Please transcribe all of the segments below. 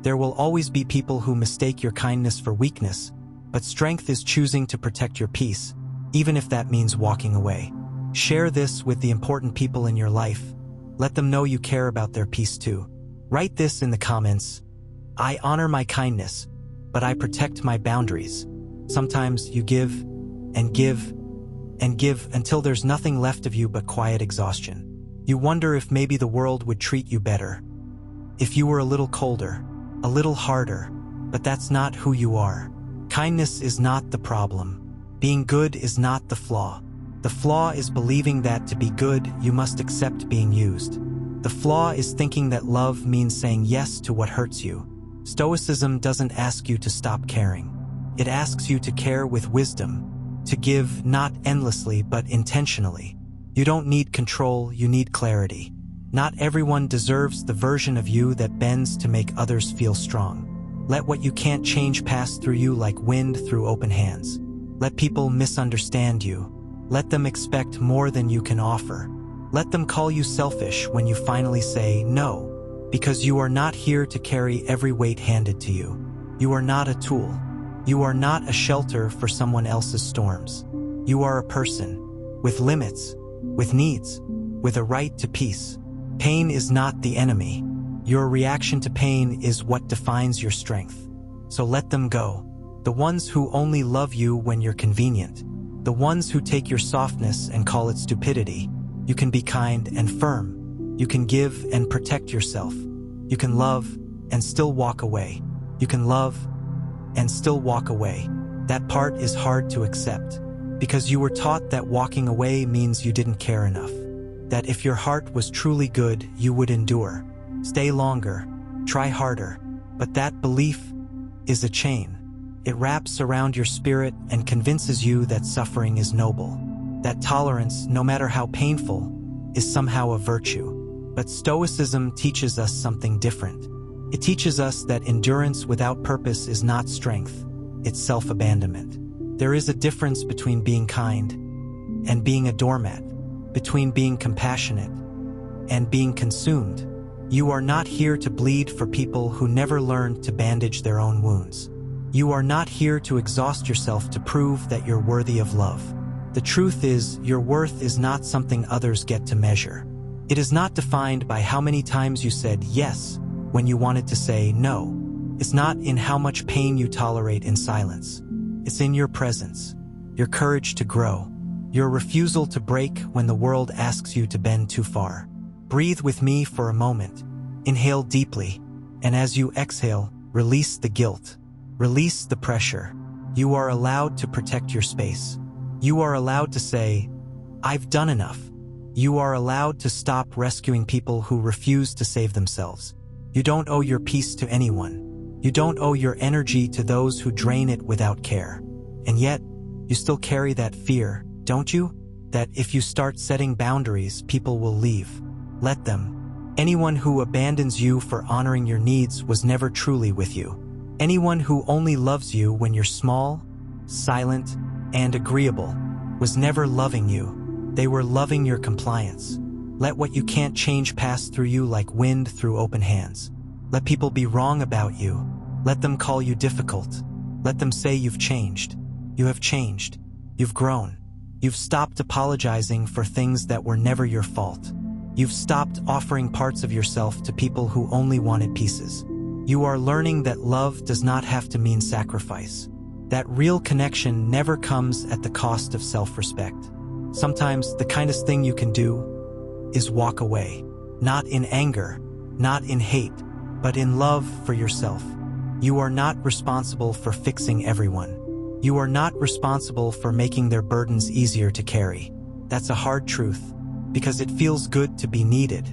There will always be people who mistake your kindness for weakness, but strength is choosing to protect your peace, even if that means walking away. Share this with the important people in your life. Let them know you care about their peace too. Write this in the comments. I honor my kindness, but I protect my boundaries. Sometimes you give and give and give until there's nothing left of you but quiet exhaustion. You wonder if maybe the world would treat you better, if you were a little colder, a little harder, but that's not who you are. Kindness is not the problem. Being good is not the flaw. The flaw is believing that to be good, you must accept being used. The flaw is thinking that love means saying yes to what hurts you. Stoicism doesn't ask you to stop caring. It asks you to care with wisdom, to give not endlessly but intentionally. You don't need control, you need clarity. Not everyone deserves the version of you that bends to make others feel strong. Let what you can't change pass through you like wind through open hands. Let people misunderstand you. Let them expect more than you can offer. Let them call you selfish when you finally say no, because you are not here to carry every weight handed to you. You are not a tool. You are not a shelter for someone else's storms. You are a person, with limits, with needs, with a right to peace. Pain is not the enemy. Your reaction to pain is what defines your strength. So let them go. The ones who only love you when you're convenient. The ones who take your softness and call it stupidity. You can be kind and firm. You can give and protect yourself. You can love and still walk away. You can love and still walk away. That part is hard to accept, because you were taught that walking away means you didn't care enough. That if your heart was truly good, you would endure, stay longer, try harder. But that belief is a chain. It wraps around your spirit and convinces you that suffering is noble, that tolerance, no matter how painful, is somehow a virtue. But Stoicism teaches us something different. It teaches us that endurance without purpose is not strength, it's self-abandonment. There is a difference between being kind and being a doormat, between being compassionate and being consumed. You are not here to bleed for people who never learned to bandage their own wounds. You are not here to exhaust yourself to prove that you're worthy of love. The truth is, your worth is not something others get to measure. It is not defined by how many times you said yes when you wanted to say no. It's not in how much pain you tolerate in silence. It's in your presence, your courage to grow, your refusal to break when the world asks you to bend too far. Breathe with me for a moment. Inhale deeply, and as you exhale, release the guilt. Release the pressure. You are allowed to protect your space. You are allowed to say, I've done enough. You are allowed to stop rescuing people who refuse to save themselves. You don't owe your peace to anyone. You don't owe your energy to those who drain it without care. And yet, you still carry that fear, don't you? That if you start setting boundaries, people will leave. Let them. Anyone who abandons you for honoring your needs was never truly with you. Anyone who only loves you when you're small, silent, and agreeable was never loving you. They were loving your compliance. Let what you can't change pass through you like wind through open hands. Let people be wrong about you. Let them call you difficult. Let them say you've changed. You have changed. You've grown. You've stopped apologizing for things that were never your fault. You've stopped offering parts of yourself to people who only wanted pieces. You are learning that love does not have to mean sacrifice. That real connection never comes at the cost of self-respect. Sometimes the kindest thing you can do is walk away. Not in anger, not in hate, but in love for yourself. You are not responsible for fixing everyone. You are not responsible for making their burdens easier to carry. That's a hard truth, because it feels good to be needed,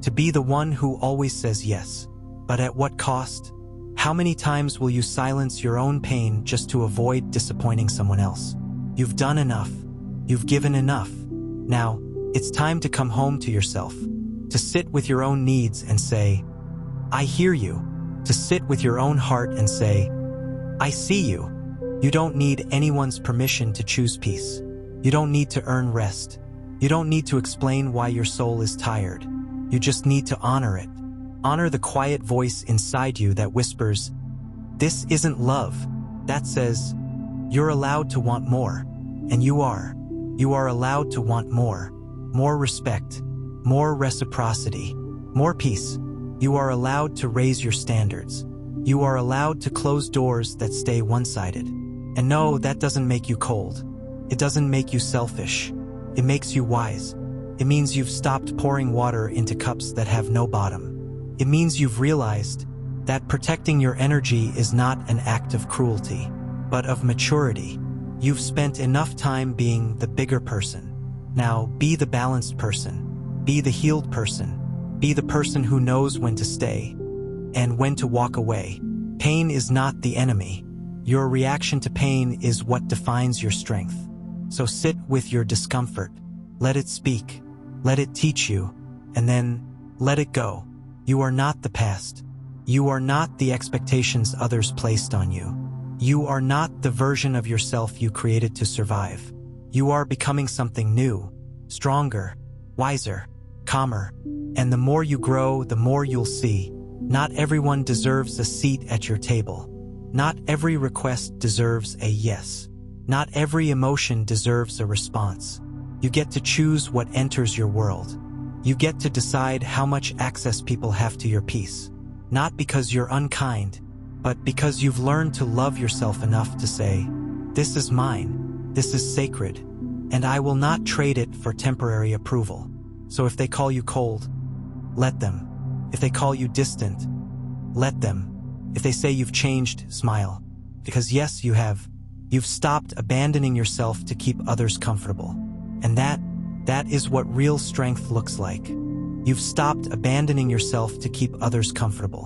to be the one who always says yes. But at what cost? How many times will you silence your own pain just to avoid disappointing someone else? You've done enough. You've given enough. Now, it's time to come home to yourself, to sit with your own needs and say, I hear you, to sit with your own heart and say, I see you. You don't need anyone's permission to choose peace. You don't need to earn rest. You don't need to explain why your soul is tired. You just need to honor it. Honor the quiet voice inside you that whispers, "This isn't love," that says, "You're allowed to want more." And you are. You are allowed to want more. More respect, more reciprocity, more peace. You are allowed to raise your standards. You are allowed to close doors that stay one-sided. And no, that doesn't make you cold. It doesn't make you selfish. It makes you wise. It means you've stopped pouring water into cups that have no bottom. It means you've realized that protecting your energy is not an act of cruelty, but of maturity. You've spent enough time being the bigger person. Now be the balanced person. Be the healed person. Be the person who knows when to stay and when to walk away. Pain is not the enemy. Your reaction to pain is what defines your strength. So sit with your discomfort. Let it speak. Let it teach you. And then let it go. You are not the past. You are not the expectations others placed on you. You are not the version of yourself you created to survive. You are becoming something new, stronger, wiser, calmer. And the more you grow, the more you'll see. Not everyone deserves a seat at your table. Not every request deserves a yes. Not every emotion deserves a response. You get to choose what enters your world. You get to decide how much access people have to your peace. Not because you're unkind, but because you've learned to love yourself enough to say, "This is mine, this is sacred, and I will not trade it for temporary approval." So if they call you cold, let them. If they call you distant, let them. If they say you've changed, smile. Because yes, you have. You've stopped abandoning yourself to keep others comfortable. And that is what real strength looks like. You've stopped abandoning yourself to keep others comfortable.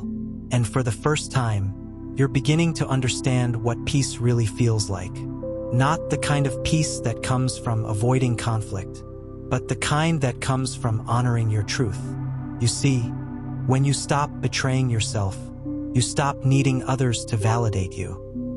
And for the first time, you're beginning to understand what peace really feels like. Not the kind of peace that comes from avoiding conflict, but the kind that comes from honoring your truth. You see, when you stop betraying yourself, you stop needing others to validate you.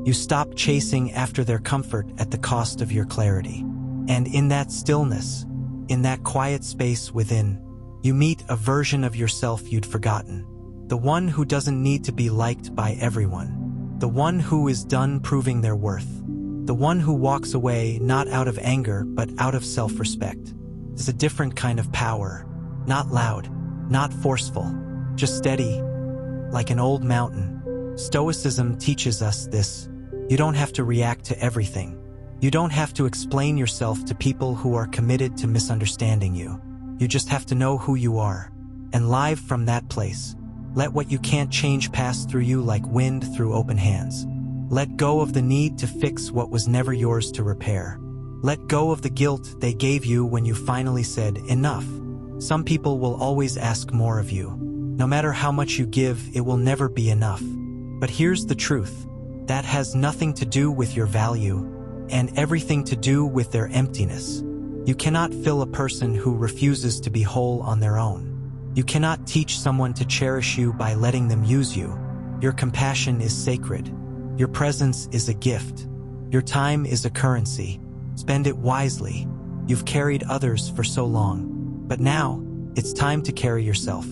You stop chasing after their comfort at the cost of your clarity. And in that stillness, in that quiet space within, you meet a version of yourself you'd forgotten. The one who doesn't need to be liked by everyone. The one who is done proving their worth. The one who walks away not out of anger, but out of self-respect. It's a different kind of power. Not loud, not forceful, just steady, like an old mountain. Stoicism teaches us this. You don't have to react to everything. You don't have to explain yourself to people who are committed to misunderstanding you. You just have to know who you are, and live from that place. Let what you can't change pass through you like wind through open hands. Let go of the need to fix what was never yours to repair. Let go of the guilt they gave you when you finally said, "Enough." Some people will always ask more of you. No matter how much you give, it will never be enough. But here's the truth. That has nothing to do with your value, and everything to do with their emptiness. You cannot fill a person who refuses to be whole on their own. You cannot teach someone to cherish you by letting them use you. Your compassion is sacred. Your presence is a gift. Your time is a currency. Spend it wisely. You've carried others for so long. But now, it's time to carry yourself,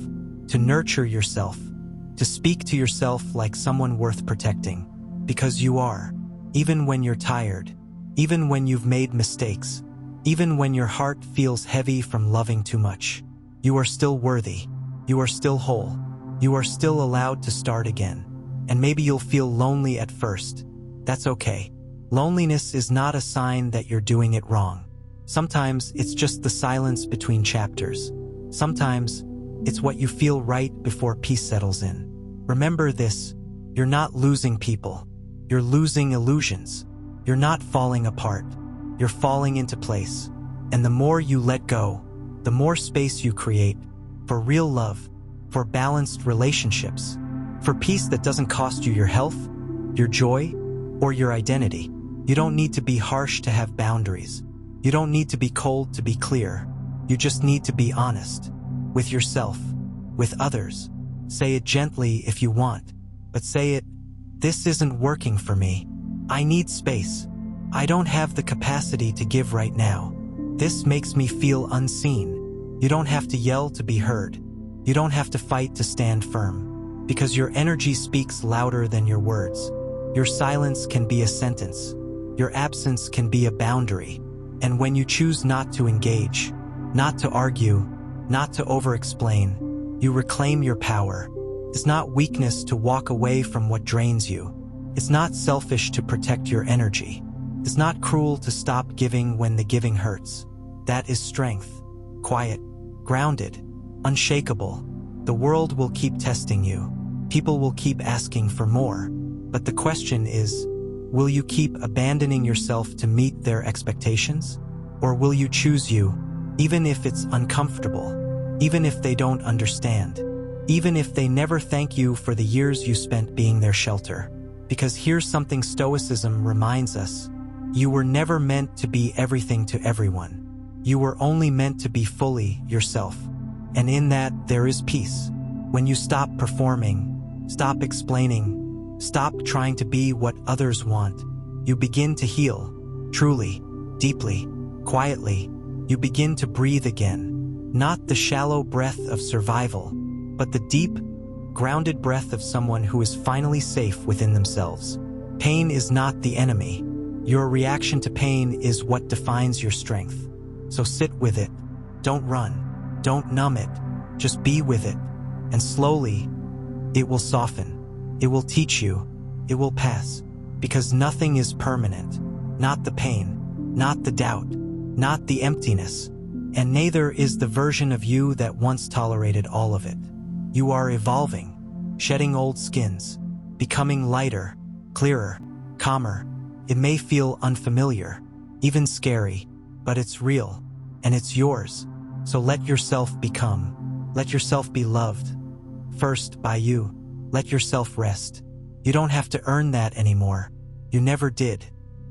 to nurture yourself, to speak to yourself like someone worth protecting. Because you are. Even when you're tired. Even when you've made mistakes. Even when your heart feels heavy from loving too much. You are still worthy. You are still whole. You are still allowed to start again. And maybe you'll feel lonely at first. That's okay. Loneliness is not a sign that you're doing it wrong. Sometimes it's just the silence between chapters. Sometimes it's what you feel right before peace settles in. Remember this, you're not losing people. You're losing illusions. You're not falling apart. You're falling into place. And the more you let go, the more space you create for real love, for balanced relationships, for peace that doesn't cost you your health, your joy, or your identity. You don't need to be harsh to have boundaries. You don't need to be cold to be clear. You just need to be honest. With yourself, with others. Say it gently if you want, but say it, "This isn't working for me. I need space. I don't have the capacity to give right now. This makes me feel unseen." You don't have to yell to be heard. You don't have to fight to stand firm, because your energy speaks louder than your words. Your silence can be a sentence. Your absence can be a boundary. And when you choose not to engage, not to argue, not to over-explain, you reclaim your power. It's not weakness to walk away from what drains you. It's not selfish to protect your energy. It's not cruel to stop giving when the giving hurts. That is strength. Quiet, grounded, unshakable. The world will keep testing you. People will keep asking for more. But the question is, will you keep abandoning yourself to meet their expectations? Or will you choose you, even if it's uncomfortable, even if they don't understand, even if they never thank you for the years you spent being their shelter? Because here's something Stoicism reminds us. You were never meant to be everything to everyone. You were only meant to be fully yourself. And in that, there is peace. When you stop performing, stop explaining, stop trying to be what others want, you begin to heal, truly, deeply, quietly. You begin to breathe again. Not the shallow breath of survival, but the deep, grounded breath of someone who is finally safe within themselves. Pain is not the enemy. Your reaction to pain is what defines your strength. So sit with it. Don't run. Don't numb it. Just be with it. And slowly, it will soften. It will teach you. It will pass. Because nothing is permanent. Not the pain. Not the doubt. Not the emptiness. And neither is the version of you that once tolerated all of it. You are evolving, shedding old skins, becoming lighter, clearer, calmer. It may feel unfamiliar, even scary, but it's real, and it's yours. So let yourself become. Let yourself be loved. First by you. Let yourself rest. You don't have to earn that anymore. You never did.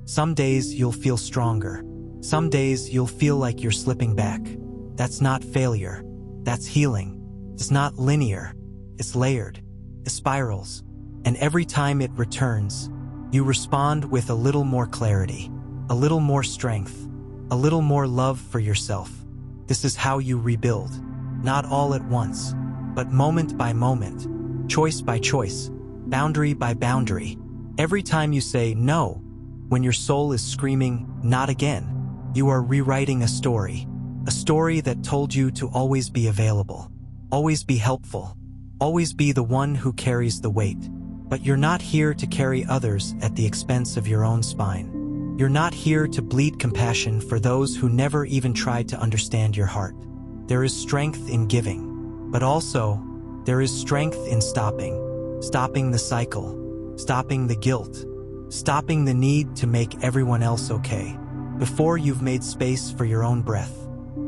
Some days you'll feel stronger. Some days you'll feel like you're slipping back. That's not failure. That's healing. It's not linear. It's layered. It spirals. And every time it returns, you respond with a little more clarity, a little more strength, a little more love for yourself. This is how you rebuild. Not all at once, but moment by moment, choice by choice, boundary by boundary. Every time you say no, when your soul is screaming, not again, you are rewriting a story that told you to always be available, always be helpful, always be the one who carries the weight. But you're not here to carry others at the expense of your own spine. You're not here to bleed compassion for those who never even tried to understand your heart. There is strength in giving, but also there is strength in stopping the cycle, stopping the guilt, stopping the need to make everyone else okay. Before you've made space for your own breath,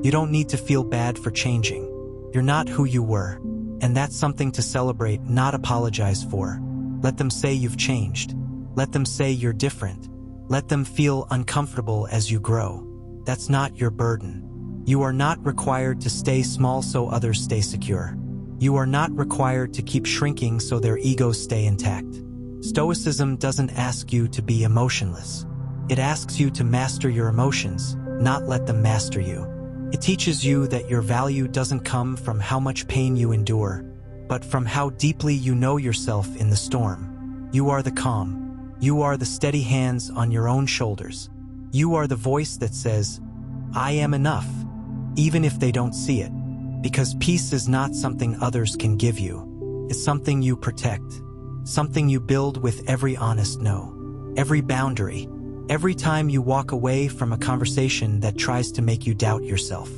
you don't need to feel bad for changing. You're not who you were, and that's something to celebrate, not apologize for. Let them say you've changed. Let them say you're different. Let them feel uncomfortable as you grow. That's not your burden. You are not required to stay small so others stay secure. You are not required to keep shrinking so their egos stay intact. Stoicism doesn't ask you to be emotionless. It asks you to master your emotions, not let them master you. It teaches you that your value doesn't come from how much pain you endure, but from how deeply you know yourself in the storm. You are the calm. You are the steady hands on your own shoulders. You are the voice that says, I am enough, even if they don't see it. Because peace is not something others can give you. It's something you protect, something you build with every honest no, every boundary, every time you walk away from a conversation that tries to make you doubt yourself.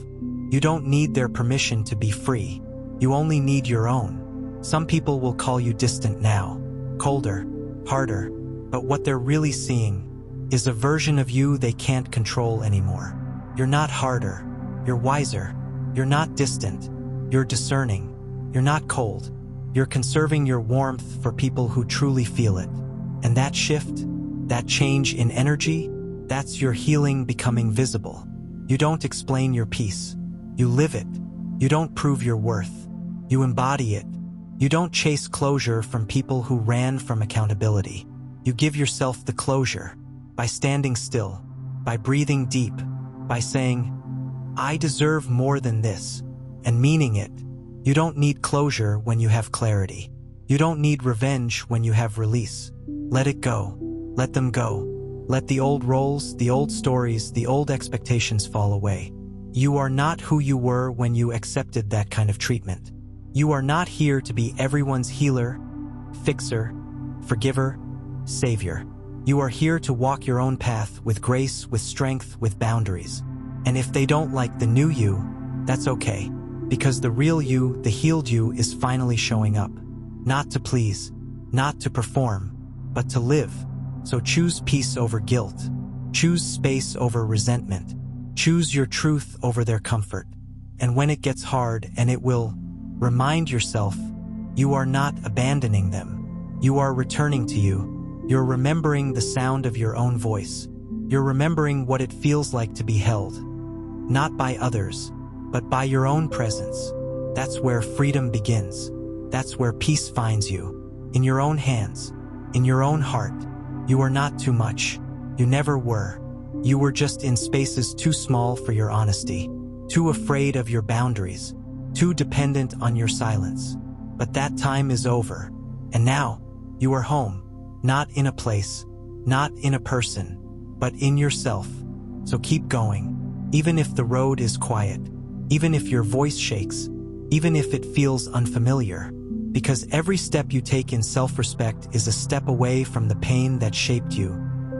You don't need their permission to be free. You only need your own. Some people will call you distant now, colder, harder, but what they're really seeing is a version of you they can't control anymore. You're not harder. You're wiser. You're not distant. You're discerning. You're not cold. You're conserving your warmth for people who truly feel it. And that shift, that change in energy, that's your healing becoming visible. You don't explain your peace. You live it. You don't prove your worth. You embody it. You don't chase closure from people who ran from accountability. You give yourself the closure by standing still, by breathing deep, by saying, I deserve more than this, and meaning it. You don't need closure when you have clarity. You don't need revenge when you have release. Let it go. Let them go. Let the old roles, the old stories, the old expectations fall away. You are not who you were when you accepted that kind of treatment. You are not here to be everyone's healer, fixer, forgiver, savior. You are here to walk your own path with grace, with strength, with boundaries. And if they don't like the new you, that's okay. Because the real you, the healed you, is finally showing up. Not to please, not to perform, but to live. So choose peace over guilt. Choose space over resentment. Choose your truth over their comfort. And when it gets hard, and it will, remind yourself, you are not abandoning them. You are returning to you. You're remembering the sound of your own voice. You're remembering what it feels like to be held. Not by others, but by your own presence. That's where freedom begins. That's where peace finds you. In your own hands, in your own heart. You are not too much. You never were. You were just in spaces too small for your honesty, too afraid of your boundaries, too dependent on your silence. But that time is over. And now, you are home. Not in a place, not in a person, but in yourself. So keep going. Even if the road is quiet, even if your voice shakes, even if it feels unfamiliar. Because every step you take in self-respect is a step away from the pain that shaped you,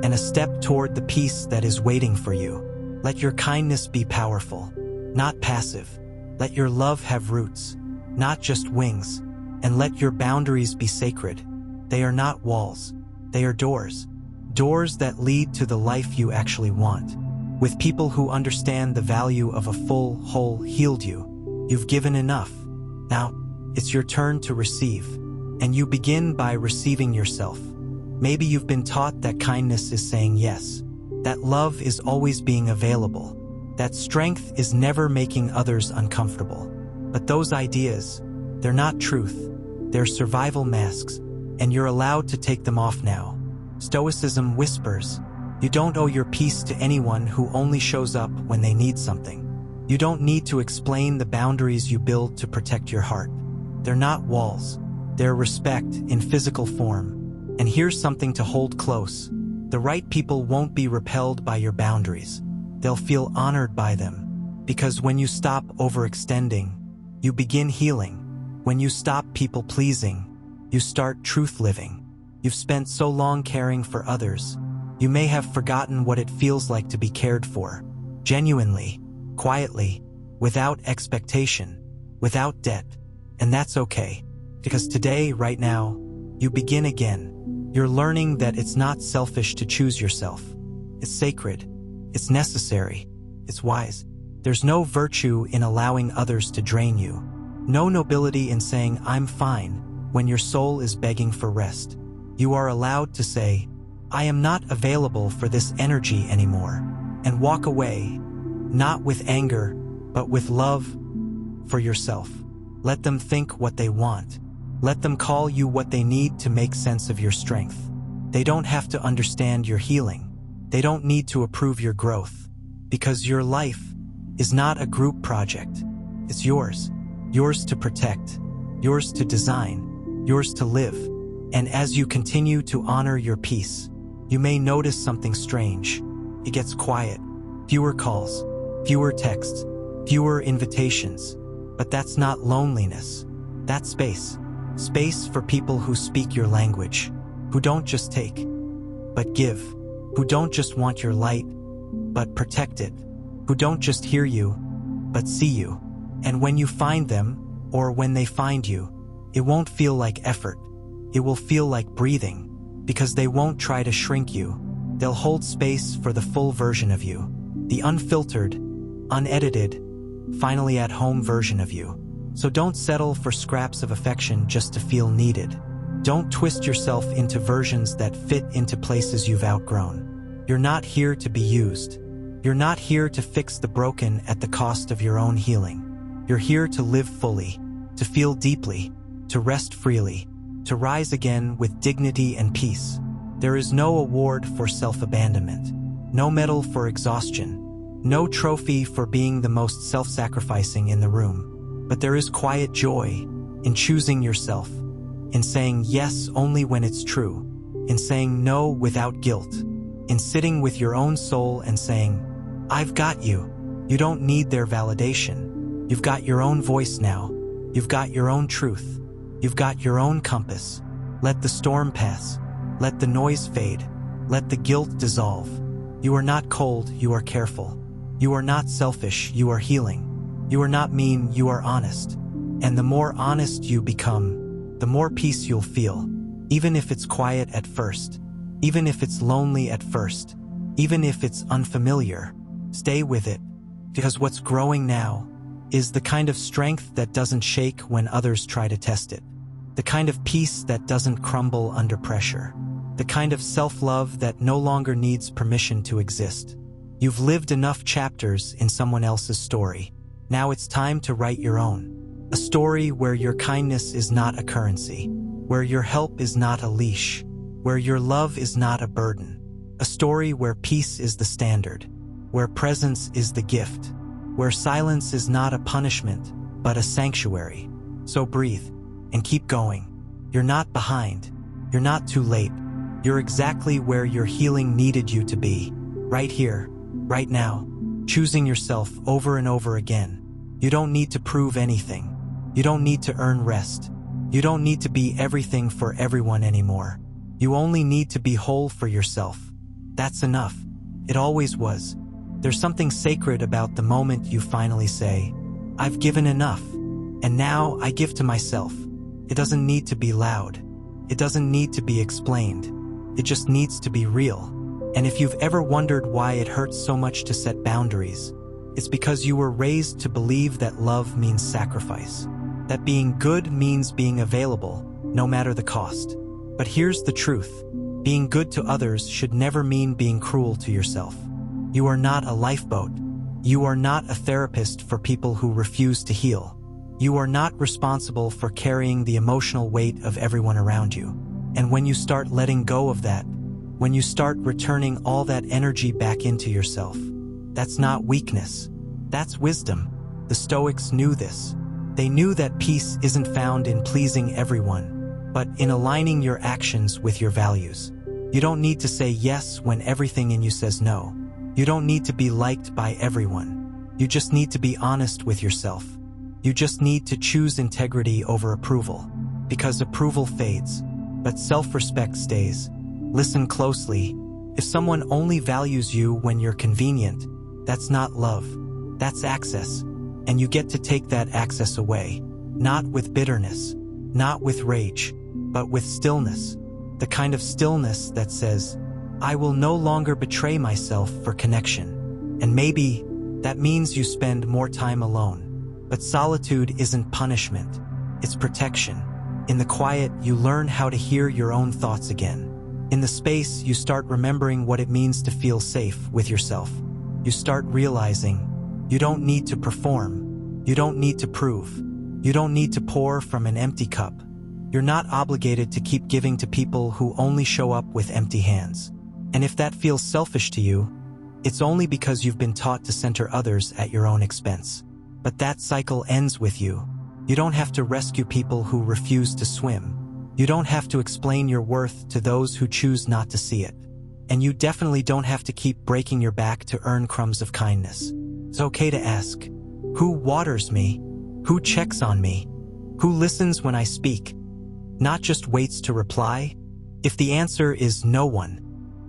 and a step toward the peace that is waiting for you. Let your kindness be powerful, not passive. Let your love have roots, not just wings. And let your boundaries be sacred. They are not walls. They are doors. Doors that lead to the life you actually want. With people who understand the value of a full, whole, healed you. You've given enough. Now, it's your turn to receive. And you begin by receiving yourself. Maybe you've been taught that kindness is saying yes. That love is always being available. That strength is never making others uncomfortable. But those ideas, they're not truth. They're survival masks, and you're allowed to take them off now. Stoicism whispers, you don't owe your peace to anyone who only shows up when they need something. You don't need to explain the boundaries you build to protect your heart. They're not walls. They're respect in physical form. And here's something to hold close. The right people won't be repelled by your boundaries. They'll feel honored by them. Because when you stop overextending, you begin healing. When you stop people-pleasing, you start truth-living. You've spent so long caring for others, you may have forgotten what it feels like to be cared for. Genuinely, quietly, without expectation, without debt. And that's okay. Because today, right now, you begin again. You're learning that it's not selfish to choose yourself. It's sacred. It's necessary. It's wise. There's no virtue in allowing others to drain you. No nobility in saying, I'm fine, when your soul is begging for rest. You are allowed to say, I am not available for this energy anymore, and walk away, not with anger, but with love for yourself. Let them think what they want. Let them call you what they need to make sense of your strength. They don't have to understand your healing. They don't need to approve your growth, because your life is not a group project. It's yours. Yours to protect, yours to design, yours to live. And as you continue to honor your peace, you may notice something strange. It gets quiet. Fewer calls, fewer texts, fewer invitations. But that's not loneliness. That's space. Space for people who speak your language, who don't just take, but give, who don't just want your light, but protect it, who don't just hear you, but see you. And when you find them, or when they find you, it won't feel like effort. It will feel like breathing, because they won't try to shrink you. They'll hold space for the full version of you, the unfiltered, unedited, finally at home version of you. So don't settle for scraps of affection just to feel needed. Don't twist yourself into versions that fit into places you've outgrown. You're not here to be used. You're not here to fix the broken at the cost of your own healing. You're here to live fully, to feel deeply, to rest freely, to rise again with dignity and peace. There is no award for self-abandonment, no medal for exhaustion, no trophy for being the most self-sacrificing in the room. But there is quiet joy in choosing yourself, in saying yes only when it's true, in saying no without guilt, in sitting with your own soul and saying, "I've got you." You don't need their validation. You've got your own voice now. You've got your own truth. You've got your own compass. Let the storm pass. Let the noise fade. Let the guilt dissolve. You are not cold, you are careful. You are not selfish, you are healing. You are not mean, you are honest. And the more honest you become, the more peace you'll feel, even if it's quiet at first, even if it's lonely at first, even if it's unfamiliar. Stay with it, because what's growing now is the kind of strength that doesn't shake when others try to test it, the kind of peace that doesn't crumble under pressure, the kind of self-love that no longer needs permission to exist. You've lived enough chapters in someone else's story. Now it's time to write your own. A story where your kindness is not a currency, where your help is not a leash, where your love is not a burden. A story where peace is the standard, where presence is the gift, where silence is not a punishment, but a sanctuary. So breathe and keep going. You're not behind. You're not too late. You're exactly where your healing needed you to be. Right here, right now, choosing yourself over and over again. You don't need to prove anything. You don't need to earn rest. You don't need to be everything for everyone anymore. You only need to be whole for yourself. That's enough. It always was. There's something sacred about the moment you finally say, "I've given enough, and now I give to myself." It doesn't need to be loud. It doesn't need to be explained. It just needs to be real. And if you've ever wondered why it hurts so much to set boundaries, it's because you were raised to believe that love means sacrifice, that being good means being available, no matter the cost. But here's the truth. Being good to others should never mean being cruel to yourself. You are not a lifeboat. You are not a therapist for people who refuse to heal. You are not responsible for carrying the emotional weight of everyone around you. And when you start letting go of that, when you start returning all that energy back into yourself, that's not weakness. That's wisdom. The Stoics knew this. They knew that peace isn't found in pleasing everyone, but in aligning your actions with your values. You don't need to say yes when everything in you says no. You don't need to be liked by everyone. You just need to be honest with yourself. You just need to choose integrity over approval, because approval fades, but self-respect stays. Listen closely. If someone only values you when you're convenient, that's not love. That's access. And you get to take that access away, not with bitterness, not with rage, but with stillness. The kind of stillness that says, "I will no longer betray myself for connection." And maybe that means you spend more time alone. But solitude isn't punishment. It's protection. In the quiet, you learn how to hear your own thoughts again. In the space, you start remembering what it means to feel safe with yourself. You start realizing you don't need to perform. You don't need to prove. You don't need to pour from an empty cup. You're not obligated to keep giving to people who only show up with empty hands. And if that feels selfish to you, it's only because you've been taught to center others at your own expense. But that cycle ends with you. You don't have to rescue people who refuse to swim. You don't have to explain your worth to those who choose not to see it. And you definitely don't have to keep breaking your back to earn crumbs of kindness. It's okay to ask, who waters me? Who checks on me? Who listens when I speak? Not just waits to reply? If the answer is no one,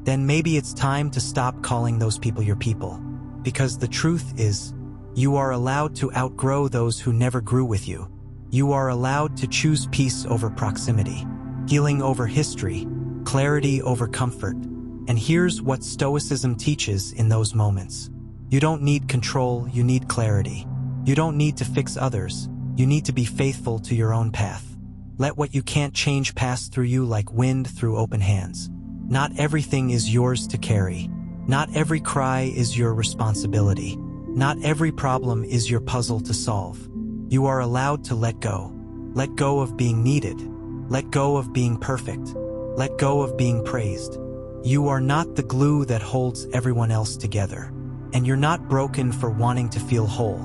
then maybe it's time to stop calling those people your people. Because the truth is, you are allowed to outgrow those who never grew with you. You are allowed to choose peace over proximity, healing over history, clarity over comfort. And here's what Stoicism teaches in those moments. You don't need control, you need clarity. You don't need to fix others, you need to be faithful to your own path. Let what you can't change pass through you like wind through open hands. Not everything is yours to carry. Not every cry is your responsibility. Not every problem is your puzzle to solve. You are allowed to let go. Let go of being needed. Let go of being perfect. Let go of being praised. You are not the glue that holds everyone else together. And you're not broken for wanting to feel whole.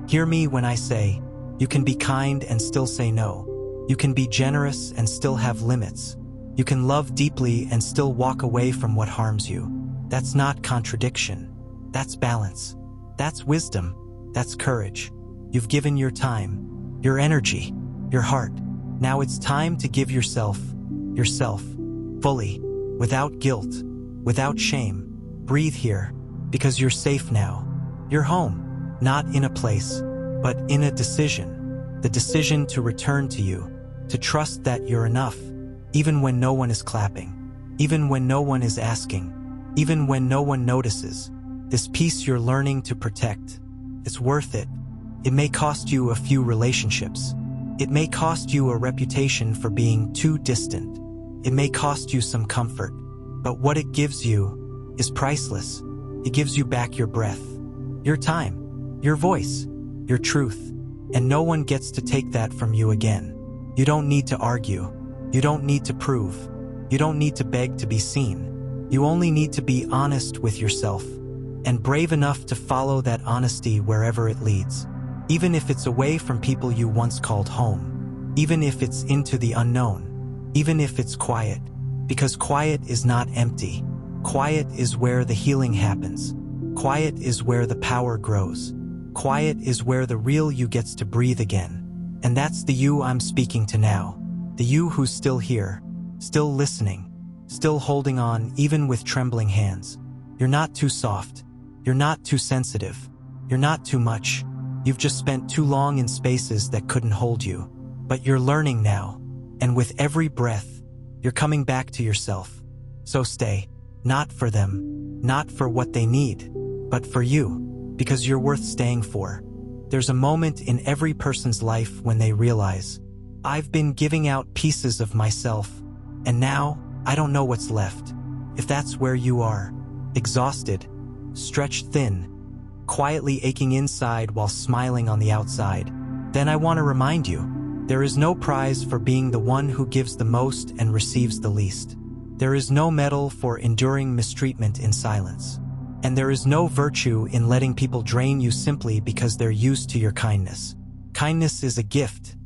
Hear me when I say, You can be kind and still say no. You can be generous and still have limits. You can love deeply and still walk away from what harms you. That's not contradiction. That's balance. That's wisdom. That's courage. You've given your time, your energy, your heart. Now it's time to give yourself, fully, without guilt, without shame. Breathe here, because you're safe now. You're home, not in a place, but in a decision. The decision to return to you, to trust that you're enough, even when no one is clapping, even when no one is asking, even when no one notices. This peace you're learning to protect, it's worth it. It may cost you a few relationships. It may cost you a reputation for being too distant. It may cost you some comfort. But what it gives you is priceless. It gives you back your breath, your time, your voice, your truth. And no one gets to take that from you again. You don't need to argue. You don't need to prove. You don't need to beg to be seen. You only need to be honest with yourself, and brave enough to follow that honesty wherever it leads. Even if it's away from people you once called home. Even if it's into the unknown. Even if it's quiet. Because quiet is not empty. Quiet is where the healing happens. Quiet is where the power grows. Quiet is where the real you gets to breathe again. And that's the you I'm speaking to now. The you who's still here, still listening, still holding on even with trembling hands. You're not too soft. You're not too sensitive. You're not too much. You've just spent too long in spaces that couldn't hold you. But you're learning now. And with every breath, you're coming back to yourself. So stay. Not for them. Not for what they need. But for you. Because you're worth staying for. There's a moment in every person's life when they realize, I've been giving out pieces of myself, and now I don't know what's left. If that's where you are, exhausted, stretched thin, quietly aching inside while smiling on the outside, then I want to remind you, there is no prize for being the one who gives the most and receives the least. There is no medal for enduring mistreatment in silence. And there is no virtue in letting people drain you simply because they're used to your kindness. Kindness is a gift,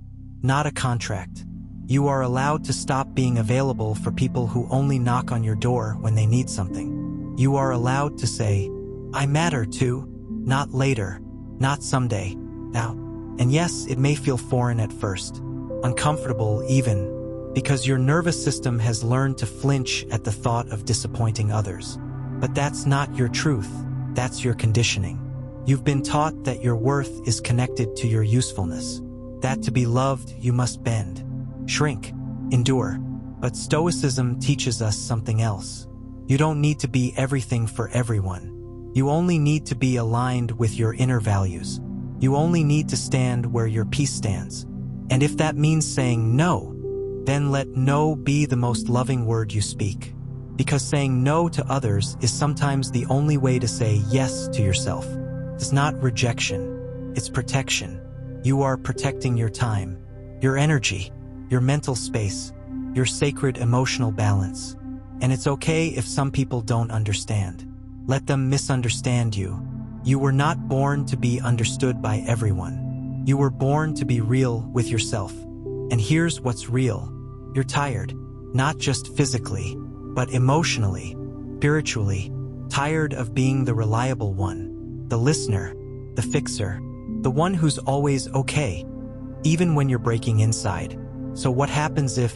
not a contract. You are allowed to stop being available for people who only knock on your door when they need something. You are allowed to say, I matter too, not later, not someday, now. And yes, it may feel foreign at first, uncomfortable even, because your nervous system has learned to flinch at the thought of disappointing others. But that's not your truth, that's your conditioning. You've been taught that your worth is connected to your usefulness, that to be loved you must bend, shrink, endure. But Stoicism teaches us something else. You don't need to be everything for everyone. You only need to be aligned with your inner values. You only need to stand where your peace stands. And if that means saying no, then let no be the most loving word you speak. Because saying no to others is sometimes the only way to say yes to yourself. It's not rejection, it's protection. You are protecting your time, your energy, your mental space, your sacred emotional balance. And it's okay if some people don't understand. Let them misunderstand you. You were not born to be understood by everyone. You were born to be real with yourself. And here's what's real. You're tired, not just physically, but emotionally, spiritually, tired of being the reliable one, the listener, the fixer, the one who's always okay, even when you're breaking inside. So what happens if,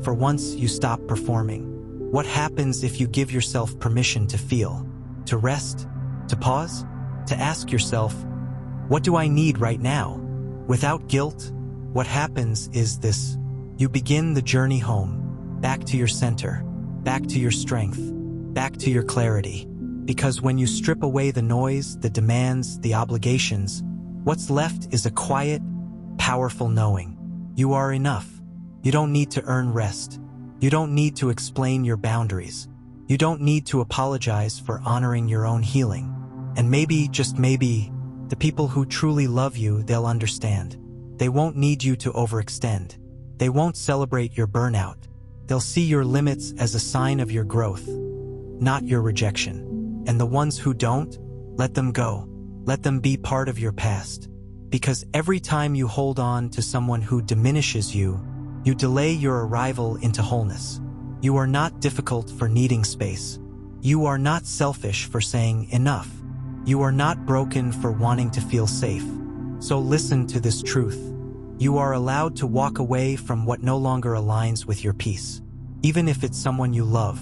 for once, you stop performing? What happens if you give yourself permission to feel, to rest, to pause, to ask yourself, what do I need right now? Without guilt, what happens is this. You begin the journey home, back to your center, back to your strength, back to your clarity. Because when you strip away the noise, the demands, the obligations, what's left is a quiet, powerful knowing. You are enough. You don't need to earn rest. You don't need to explain your boundaries. You don't need to apologize for honoring your own healing. And maybe, just maybe, the people who truly love you, they'll understand. They won't need you to overextend. They won't celebrate your burnout. They'll see your limits as a sign of your growth, not your rejection. And the ones who don't, let them go. Let them be part of your past. Because every time you hold on to someone who diminishes you, you delay your arrival into wholeness. You are not difficult for needing space. You are not selfish for saying enough. You are not broken for wanting to feel safe. So listen to this truth. You are allowed to walk away from what no longer aligns with your peace. Even if it's someone you love.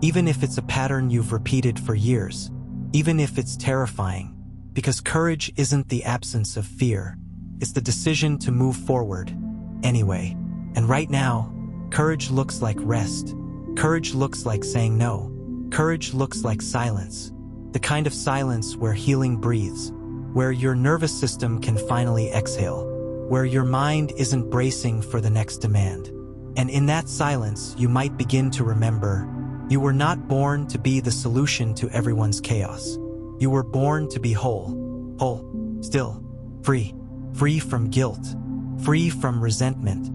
Even if it's a pattern you've repeated for years. Even if it's terrifying. Because courage isn't the absence of fear. It's the decision to move forward. Anyway. And right now, courage looks like rest. Courage looks like saying no. Courage looks like silence. The kind of silence where healing breathes. Where your nervous system can finally exhale. Where your mind isn't bracing for the next demand. And in that silence, you might begin to remember, you were not born to be the solution to everyone's chaos. You were born to be whole. Whole. Still. Free. Free from guilt. Free from resentment.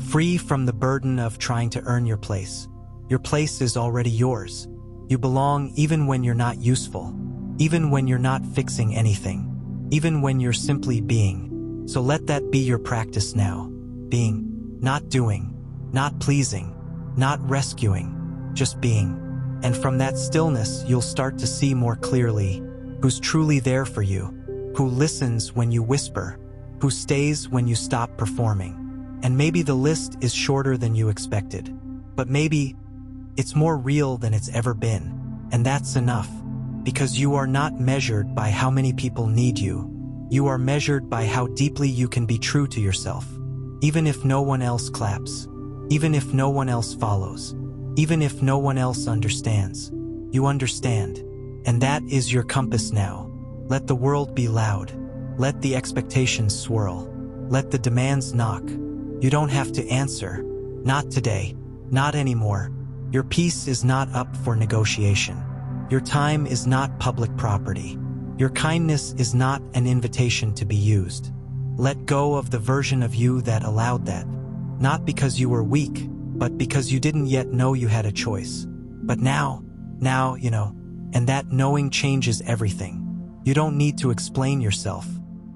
Free from the burden of trying to earn your place. Your place is already yours. You belong even when you're not useful. Even when you're not fixing anything. Even when you're simply being. So let that be your practice now. Being. Not doing. Not pleasing. Not rescuing. Just being. And from that stillness, you'll start to see more clearly who's truly there for you. Who listens when you whisper. Who stays when you stop performing. And maybe the list is shorter than you expected. But maybe it's more real than it's ever been. And that's enough. Because you are not measured by how many people need you. You are measured by how deeply you can be true to yourself. Even if no one else claps. Even if no one else follows. Even if no one else understands. You understand. And that is your compass now. Let the world be loud. Let the expectations swirl. Let the demands knock. You don't have to answer. Not today. Not anymore. Your peace is not up for negotiation. Your time is not public property. Your kindness is not an invitation to be used. Let go of the version of you that allowed that. Not because you were weak, but because you didn't yet know you had a choice. But now, you know, and that knowing changes everything. You don't need to explain yourself.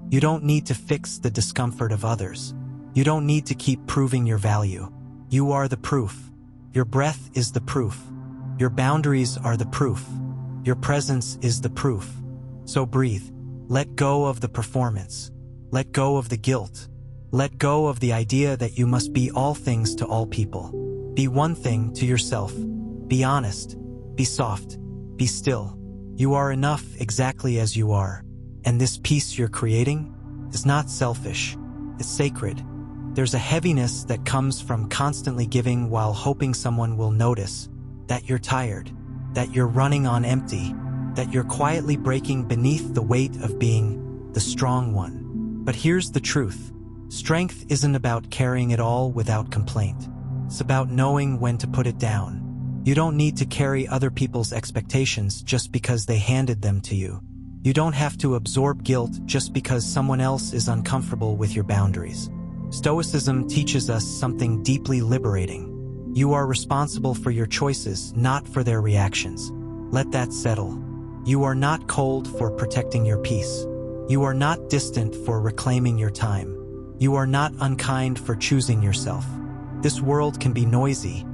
You don't need to fix the discomfort of others. You don't need to keep proving your value. You are the proof. Your breath is the proof. Your boundaries are the proof. Your presence is the proof. So breathe. Let go of the performance. Let go of the guilt. Let go of the idea that you must be all things to all people. Be one thing to yourself. Be honest. Be soft. Be still. You are enough exactly as you are. And this peace you're creating is not selfish. It's sacred. There's a heaviness that comes from constantly giving while hoping someone will notice that you're tired, that you're running on empty, that you're quietly breaking beneath the weight of being the strong one. But here's the truth. Strength isn't about carrying it all without complaint. It's about knowing when to put it down. You don't need to carry other people's expectations just because they handed them to you. You don't have to absorb guilt just because someone else is uncomfortable with your boundaries. Stoicism teaches us something deeply liberating. You are responsible for your choices, not for their reactions. Let that settle. You are not cold for protecting your peace. You are not distant for reclaiming your time. You are not unkind for choosing yourself. This world can be noisy,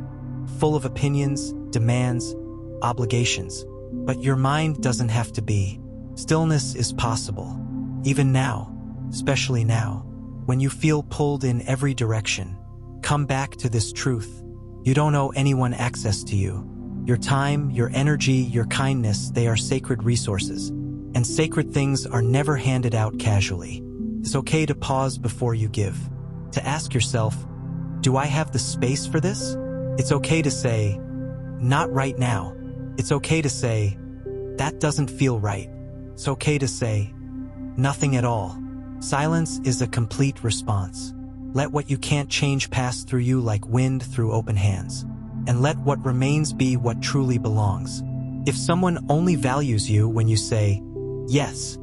full of opinions, demands, obligations. But your mind doesn't have to be. Stillness is possible. Even now, especially now. When you feel pulled in every direction, come back to this truth. You don't owe anyone access to you. Your time, your energy, your kindness, they are sacred resources. And sacred things are never handed out casually. It's okay to pause before you give. To ask yourself, do I have the space for this? It's okay to say, not right now. It's okay to say, that doesn't feel right. It's okay to say, nothing at all. Silence is a complete response. Let what you can't change pass through you like wind through open hands. And let what remains be what truly belongs. If someone only values you when you say, yes,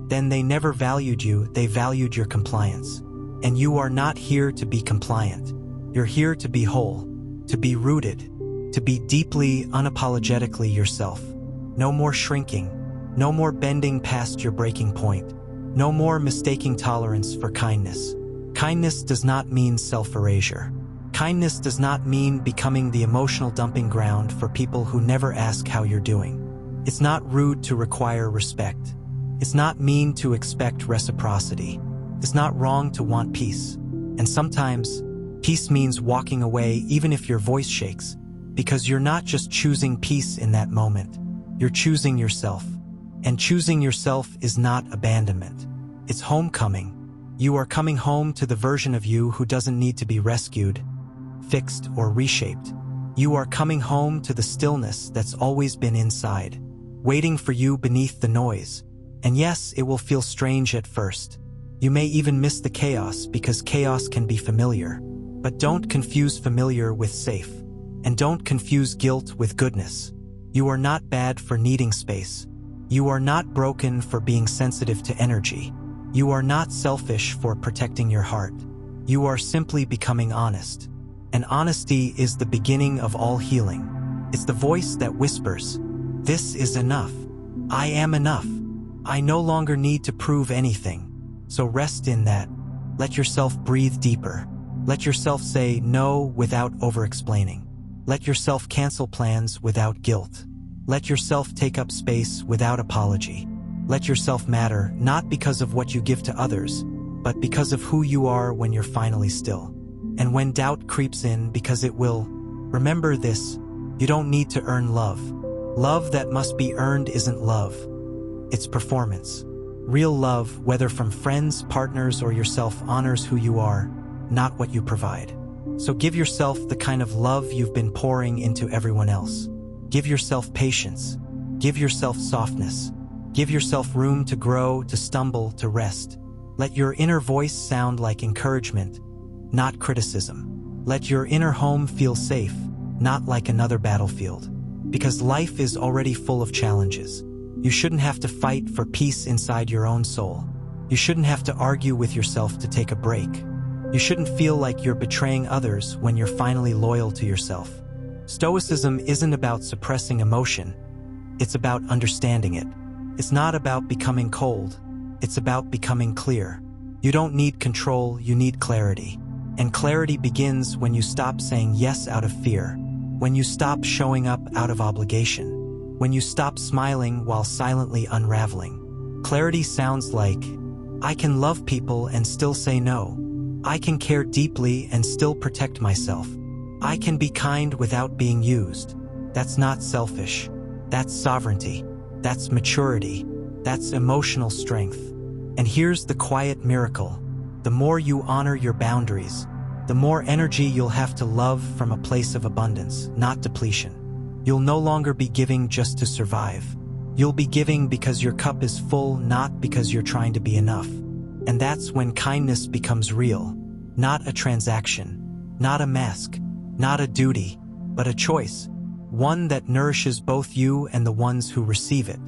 then they never valued you, they valued your compliance. And you are not here to be compliant. You're here to be whole, to be rooted, to be deeply, unapologetically yourself. No more shrinking, no more bending past your breaking point. No more mistaking tolerance for kindness. Kindness does not mean self-erasure. Kindness does not mean becoming the emotional dumping ground for people who never ask how you're doing. It's not rude to require respect. It's not mean to expect reciprocity. It's not wrong to want peace. And sometimes, peace means walking away even if your voice shakes, because you're not just choosing peace in that moment. You're choosing yourself. And choosing yourself is not abandonment. It's homecoming. You are coming home to the version of you who doesn't need to be rescued, fixed, or reshaped. You are coming home to the stillness that's always been inside, waiting for you beneath the noise. And yes, it will feel strange at first. You may even miss the chaos because chaos can be familiar. But don't confuse familiar with safe. And don't confuse guilt with goodness. You are not bad for needing space. You are not broken for being sensitive to energy. You are not selfish for protecting your heart. You are simply becoming honest. And honesty is the beginning of all healing. It's the voice that whispers, "This is enough. I am enough. I no longer need to prove anything." So rest in that. Let yourself breathe deeper. Let yourself say no without over-explaining. Let yourself cancel plans without guilt. Let yourself take up space without apology. Let yourself matter not because of what you give to others, but because of who you are when you're finally still. And when doubt creeps in, because it will, remember this: you don't need to earn love. Love that must be earned isn't love. It's performance. Real love, whether from friends, partners, or yourself, honors who you are, not what you provide. So give yourself the kind of love you've been pouring into everyone else. Give yourself patience. Give yourself softness. Give yourself room to grow, to stumble, to rest. Let your inner voice sound like encouragement, not criticism. Let your inner home feel safe, not like another battlefield. Because life is already full of challenges. You shouldn't have to fight for peace inside your own soul. You shouldn't have to argue with yourself to take a break. You shouldn't feel like you're betraying others when you're finally loyal to yourself. Stoicism isn't about suppressing emotion. It's about understanding it. It's not about becoming cold. It's about becoming clear. You don't need control, you need clarity. And clarity begins when you stop saying yes out of fear, when you stop showing up out of obligation, when you stop smiling while silently unraveling. Clarity sounds like, I can love people and still say no. I can care deeply and still protect myself. I can be kind without being used. That's not selfish. That's sovereignty. That's maturity. That's emotional strength. And here's the quiet miracle. The more you honor your boundaries, the more energy you'll have to love from a place of abundance, not depletion. You'll no longer be giving just to survive. You'll be giving because your cup is full, not because you're trying to be enough. And that's when kindness becomes real, not a transaction, not a mask, not a duty, but a choice, one that nourishes both you and the ones who receive it.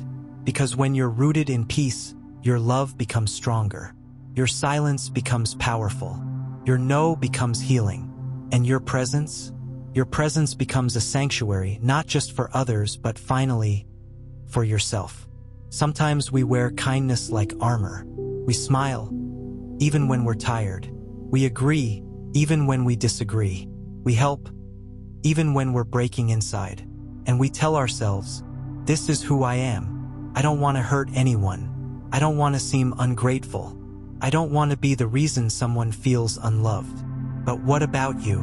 Because when you're rooted in peace, your love becomes stronger, your silence becomes powerful, your no becomes healing, and your presence becomes a sanctuary, not just for others, but finally, for yourself. Sometimes we wear kindness like armor. We smile, even when we're tired. We agree, even when we disagree. We help, even when we're breaking inside. And we tell ourselves, this is who I am. I don't want to hurt anyone. I don't want to seem ungrateful. I don't want to be the reason someone feels unloved. But what about you?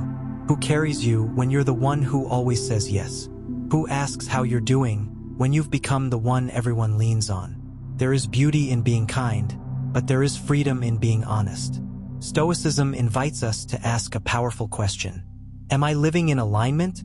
Who carries you when you're the one who always says yes? Who asks how you're doing when you've become the one everyone leans on? There is beauty in being kind, but there is freedom in being honest. Stoicism invites us to ask a powerful question. Am I living in alignment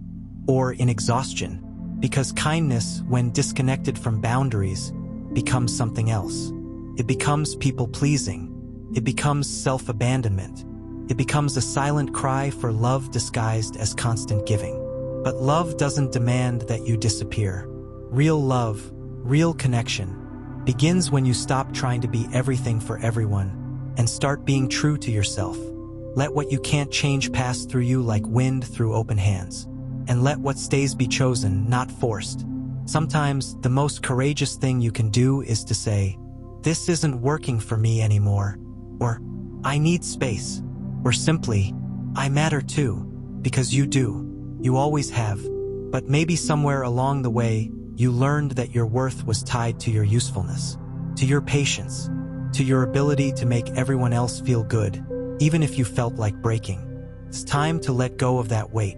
or in exhaustion? Because kindness, when disconnected from boundaries, becomes something else. It becomes people-pleasing. It becomes self-abandonment. It becomes a silent cry for love disguised as constant giving. But love doesn't demand that you disappear. Real love, real connection, begins when you stop trying to be everything for everyone and start being true to yourself. Let what you can't change pass through you like wind through open hands. And let what stays be chosen, not forced. Sometimes the most courageous thing you can do is to say, "This isn't working for me anymore," or "I need space," or simply, "I matter too," because you do. You always have. But maybe somewhere along the way, you learned that your worth was tied to your usefulness, to your patience, to your ability to make everyone else feel good, even if you felt like breaking. It's time to let go of that weight.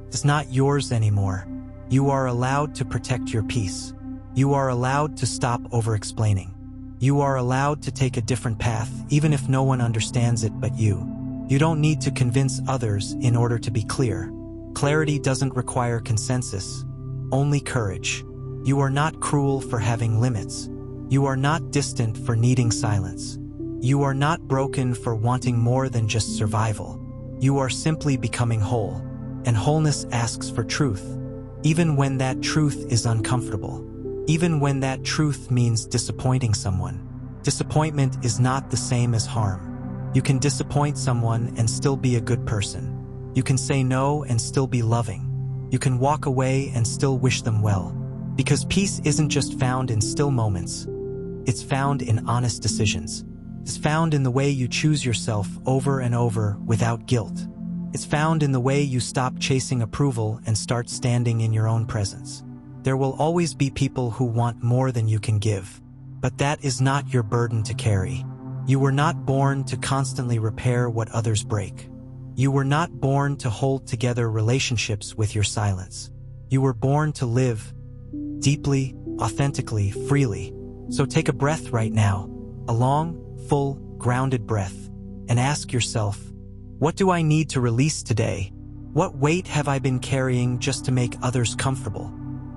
It's not yours anymore. You are allowed to protect your peace. You are allowed to stop over-explaining. You are allowed to take a different path, even if no one understands it but you. You don't need to convince others in order to be clear. Clarity doesn't require consensus, only courage. You are not cruel for having limits. You are not distant for needing silence. You are not broken for wanting more than just survival. You are simply becoming whole, and wholeness asks for truth, even when that truth is uncomfortable, even when that truth means disappointing someone. Disappointment is not the same as harm. You can disappoint someone and still be a good person. You can say no and still be loving. You can walk away and still wish them well. Because peace isn't just found in still moments. It's found in honest decisions. It's found in the way you choose yourself over and over without guilt. It's found in the way you stop chasing approval and start standing in your own presence. There will always be people who want more than you can give. But that is not your burden to carry. You were not born to constantly repair what others break. You were not born to hold together relationships with your silence. You were born to live deeply, authentically, freely. So take a breath right now, a long, full, grounded breath, and ask yourself, what do I need to release today? What weight have I been carrying just to make others comfortable?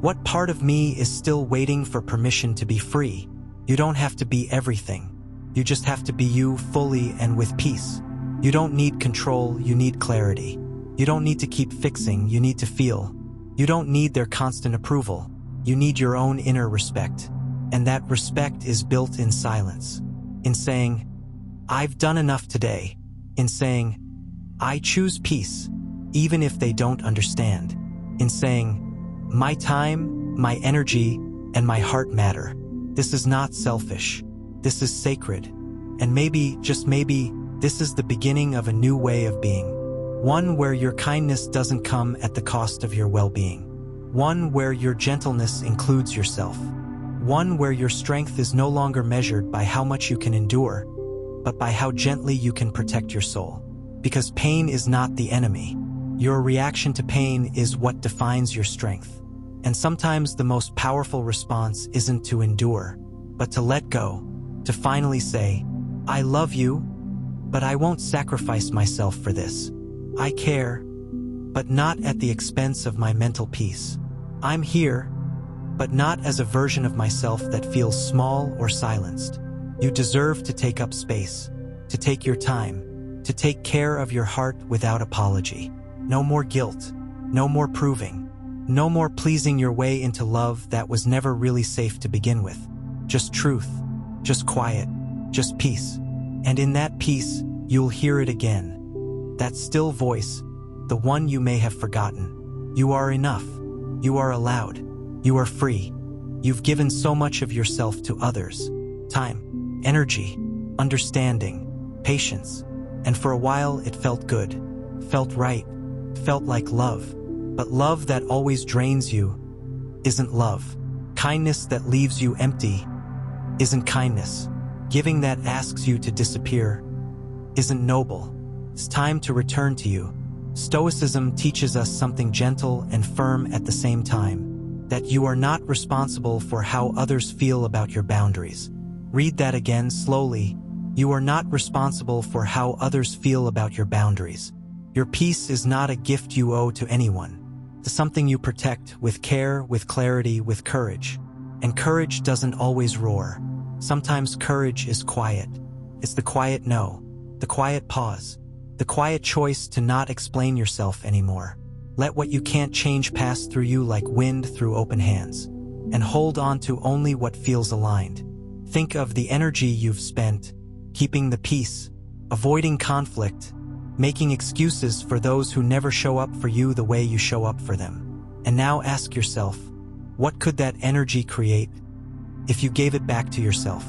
What part of me is still waiting for permission to be free? You don't have to be everything. You just have to be you fully and with peace. You don't need control, you need clarity. You don't need to keep fixing, you need to feel. You don't need their constant approval. You need your own inner respect. And that respect is built in silence. In saying, I've done enough today. In saying, I choose peace, even if they don't understand. In saying, my time, my energy, and my heart matter. This is not selfish. This is sacred. And maybe, just maybe, this is the beginning of a new way of being. One where your kindness doesn't come at the cost of your well-being. One where your gentleness includes yourself. One where your strength is no longer measured by how much you can endure, but by how gently you can protect your soul. Because pain is not the enemy. Your reaction to pain is what defines your strength. And sometimes the most powerful response isn't to endure, but to let go, to finally say, I love you, but I won't sacrifice myself for this. I care, but not at the expense of my mental peace. I'm here, but not as a version of myself that feels small or silenced. You deserve to take up space, to take your time, to take care of your heart without apology. No more guilt, no more proving, no more pleasing your way into love that was never really safe to begin with. Just truth, just quiet, just peace. And in that peace, you'll hear it again. That still voice, the one you may have forgotten. You are enough. You are allowed. You are free. You've given so much of yourself to others. Time, energy, understanding, patience. And for a while it felt good, felt right, felt like love. But love that always drains you isn't love. Kindness that leaves you empty isn't kindness. Giving that asks you to disappear isn't noble. It's time to return to you. Stoicism teaches us something gentle and firm at the same time, that you are not responsible for how others feel about your boundaries. Read that again slowly. You are not responsible for how others feel about your boundaries. Your peace is not a gift you owe to anyone. It's something you protect with care, with clarity, with courage. And courage doesn't always roar. Sometimes courage is quiet. It's the quiet no, the quiet pause, the quiet choice to not explain yourself anymore. Let what you can't change pass through you like wind through open hands, and hold on to only what feels aligned. Think of the energy you've spent keeping the peace, avoiding conflict, making excuses for those who never show up for you the way you show up for them. And now ask yourself, what could that energy create if you gave it back to yourself?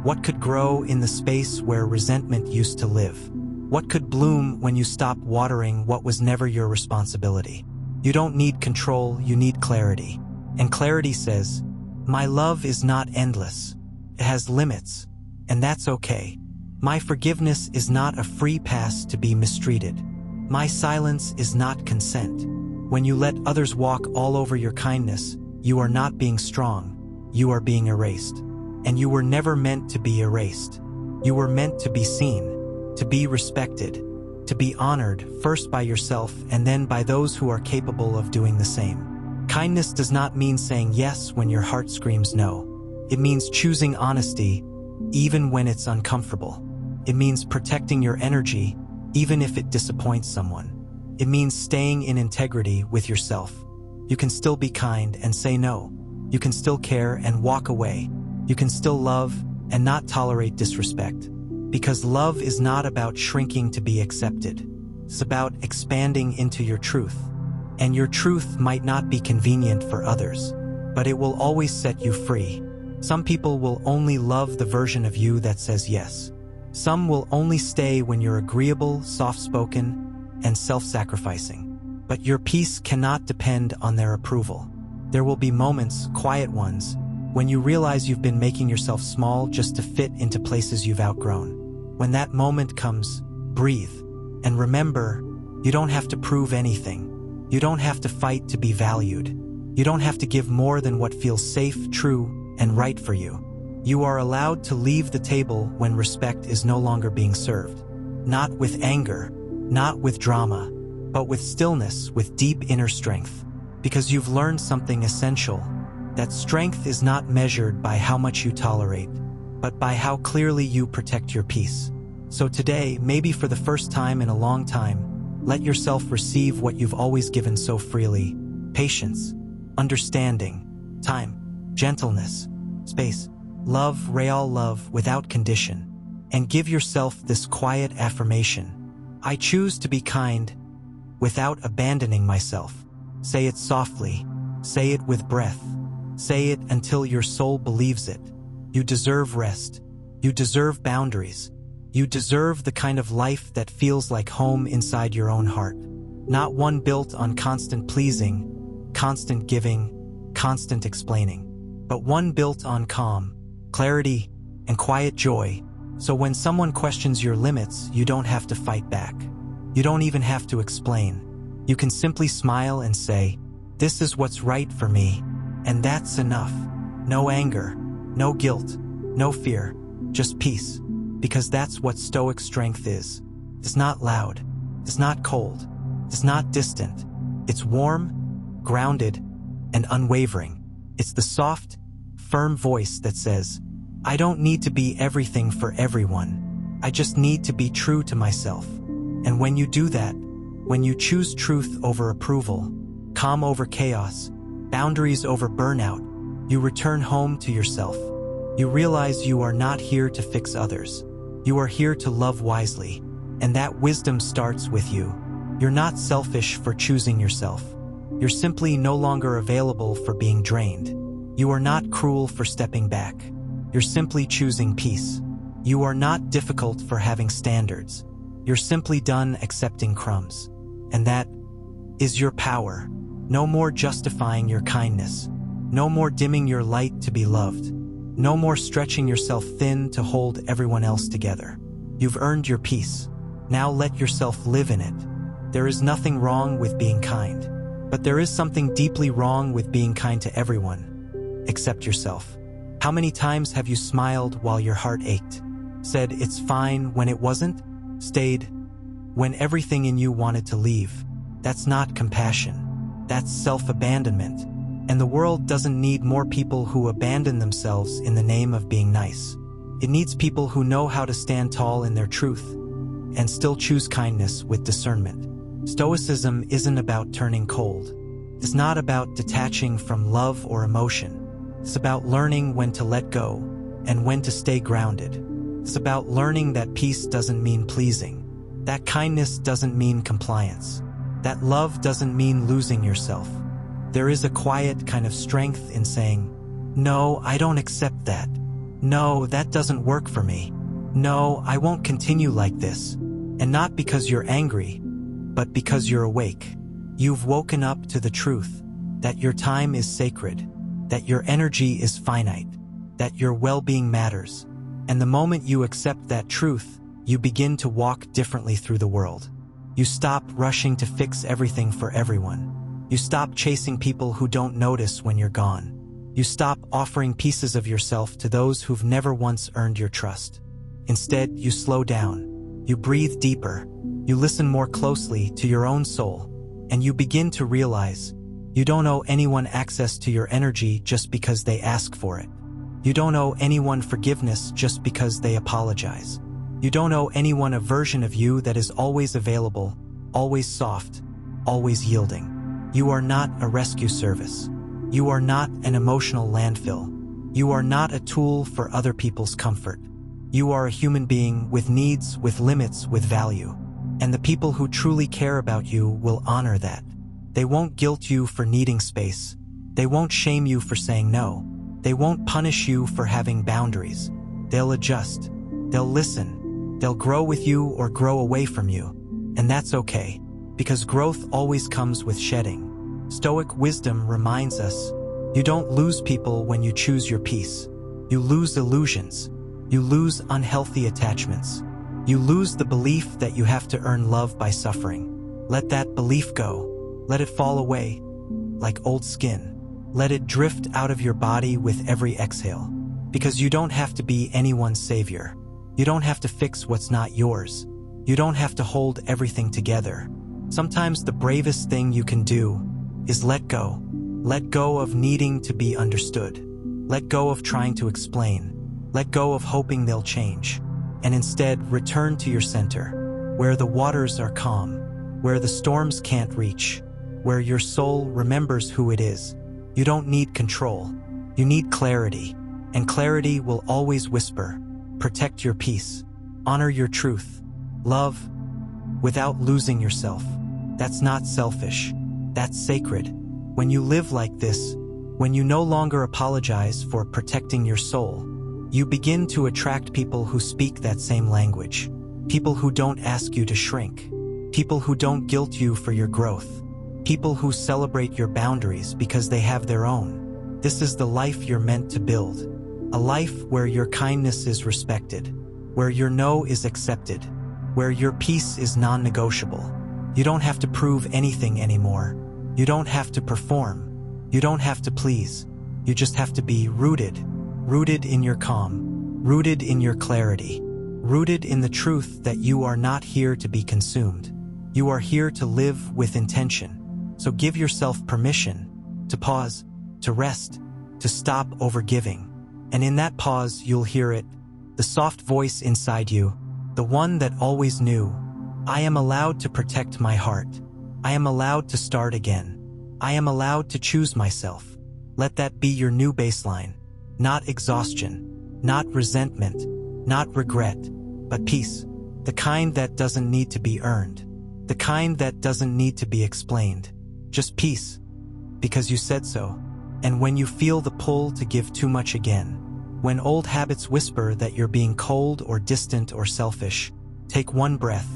What could grow in the space where resentment used to live? What could bloom when you stop watering what was never your responsibility? You don't need control, you need clarity. And clarity says, my love is not endless. It has limits, and that's okay. My forgiveness is not a free pass to be mistreated. My silence is not consent. When you let others walk all over your kindness, you are not being strong, you are being erased. And you were never meant to be erased. You were meant to be seen, to be respected, to be honored first by yourself and then by those who are capable of doing the same. Kindness does not mean saying yes when your heart screams no. It means choosing honesty, even when it's uncomfortable. It means protecting your energy, even if it disappoints someone. It means staying in integrity with yourself. You can still be kind and say no. You can still care and walk away. You can still love and not tolerate disrespect. Because love is not about shrinking to be accepted. It's about expanding into your truth. And your truth might not be convenient for others, but it will always set you free. Some people will only love the version of you that says yes. Some will only stay when you're agreeable, soft-spoken, and self-sacrificing. But your peace cannot depend on their approval. There will be moments, quiet ones, when you realize you've been making yourself small just to fit into places you've outgrown. When that moment comes, breathe. And remember, you don't have to prove anything. You don't have to fight to be valued. You don't have to give more than what feels safe, true, and right for you. You are allowed to leave the table when respect is no longer being served. Not with anger, not with drama, but with stillness, with deep inner strength. Because you've learned something essential, that strength is not measured by how much you tolerate, but by how clearly you protect your peace. So today, maybe for the first time in a long time, let yourself receive what you've always given so freely: patience, understanding, time, gentleness, space, love, real love without condition. And give yourself this quiet affirmation: I choose to be kind without abandoning myself. Say it softly, say it with breath, say it until your soul believes it. You deserve rest, you deserve boundaries, you deserve the kind of life that feels like home inside your own heart. Not one built on constant pleasing, constant giving, constant explaining, but one built on calm, clarity, and quiet joy. So when someone questions your limits, you don't have to fight back. You don't even have to explain. You can simply smile and say, this is what's right for me, and that's enough. No anger, no guilt, no fear, just peace. Because that's what Stoic strength is. It's not loud, it's not cold, it's not distant. It's warm, grounded, and unwavering. It's the soft, firm voice that says, I don't need to be everything for everyone. I just need to be true to myself. And when you do that, when you choose truth over approval, calm over chaos, boundaries over burnout, you return home to yourself. You realize you are not here to fix others. You are here to love wisely, and that wisdom starts with you. You're not selfish for choosing yourself. You're simply no longer available for being drained. You are not cruel for stepping back. You're simply choosing peace. You are not difficult for having standards. You're simply done accepting crumbs. And that is your power. No more justifying your kindness. No more dimming your light to be loved. No more stretching yourself thin to hold everyone else together. You've earned your peace. Now let yourself live in it. There is nothing wrong with being kind, but there is something deeply wrong with being kind to everyone, except yourself. How many times have you smiled while your heart ached? Said it's fine when it wasn't? Stayed when everything in you wanted to leave? That's not compassion. That's self-abandonment. And the world doesn't need more people who abandon themselves in the name of being nice. It needs people who know how to stand tall in their truth and still choose kindness with discernment. Stoicism isn't about turning cold. It's not about detaching from love or emotion. It's about learning when to let go and when to stay grounded. It's about learning that peace doesn't mean pleasing, that kindness doesn't mean compliance, that love doesn't mean losing yourself. There is a quiet kind of strength in saying, no, I don't accept that. "No, that doesn't work for me. No, I won't continue like this." And not because you're angry, but because you're awake. You've woken up to the truth that your time is sacred, that your energy is finite, that your well-being matters. And the moment you accept that truth, you begin to walk differently through the world. You stop rushing to fix everything for everyone. You stop chasing people who don't notice when you're gone. You stop offering pieces of yourself to those who've never once earned your trust. Instead, you slow down. You breathe deeper. You listen more closely to your own soul. And you begin to realize you don't owe anyone access to your energy just because they ask for it. You don't owe anyone forgiveness just because they apologize. You don't owe anyone a version of you that is always available, always soft, always yielding. You are not a rescue service. You are not an emotional landfill. You are not a tool for other people's comfort. You are a human being with needs, with limits, with value. And the people who truly care about you will honor that. They won't guilt you for needing space. They won't shame you for saying no. They won't punish you for having boundaries. They'll adjust. They'll listen. They'll grow with you or grow away from you. And that's okay, because growth always comes with shedding. Stoic wisdom reminds us, you don't lose people when you choose your peace. You lose illusions. You lose unhealthy attachments. You lose the belief that you have to earn love by suffering. Let that belief go. Let it fall away, like old skin. Let it drift out of your body with every exhale. Because you don't have to be anyone's savior. You don't have to fix what's not yours. You don't have to hold everything together. Sometimes the bravest thing you can do is let go. Let go of needing to be understood. Let go of trying to explain. Let go of hoping they'll change. And instead, return to your center, where the waters are calm, where the storms can't reach, where your soul remembers who it is. You don't need control. You need clarity. And clarity will always whisper, protect your peace, honor your truth, love without losing yourself. That's not selfish. That's sacred. When you live like this, when you no longer apologize for protecting your soul, you begin to attract people who speak that same language. People who don't ask you to shrink. People who don't guilt you for your growth. People who celebrate your boundaries because they have their own. This is the life you're meant to build. A life where your kindness is respected, where your no is accepted, where your peace is non-negotiable. You don't have to prove anything anymore. You don't have to perform. You don't have to please. You just have to be rooted. Rooted in your calm. Rooted in your clarity. Rooted in the truth that you are not here to be consumed. You are here to live with intention. So give yourself permission to pause, to rest, to stop overgiving. And in that pause, you'll hear it, the soft voice inside you, the one that always knew, I am allowed to protect my heart. I am allowed to start again. I am allowed to choose myself. Let that be your new baseline. Not exhaustion, not resentment, not regret, but peace. The kind that doesn't need to be earned. The kind that doesn't need to be explained. Just peace, because you said so. And when you feel the pull to give too much again, when old habits whisper that you're being cold or distant or selfish, take one breath,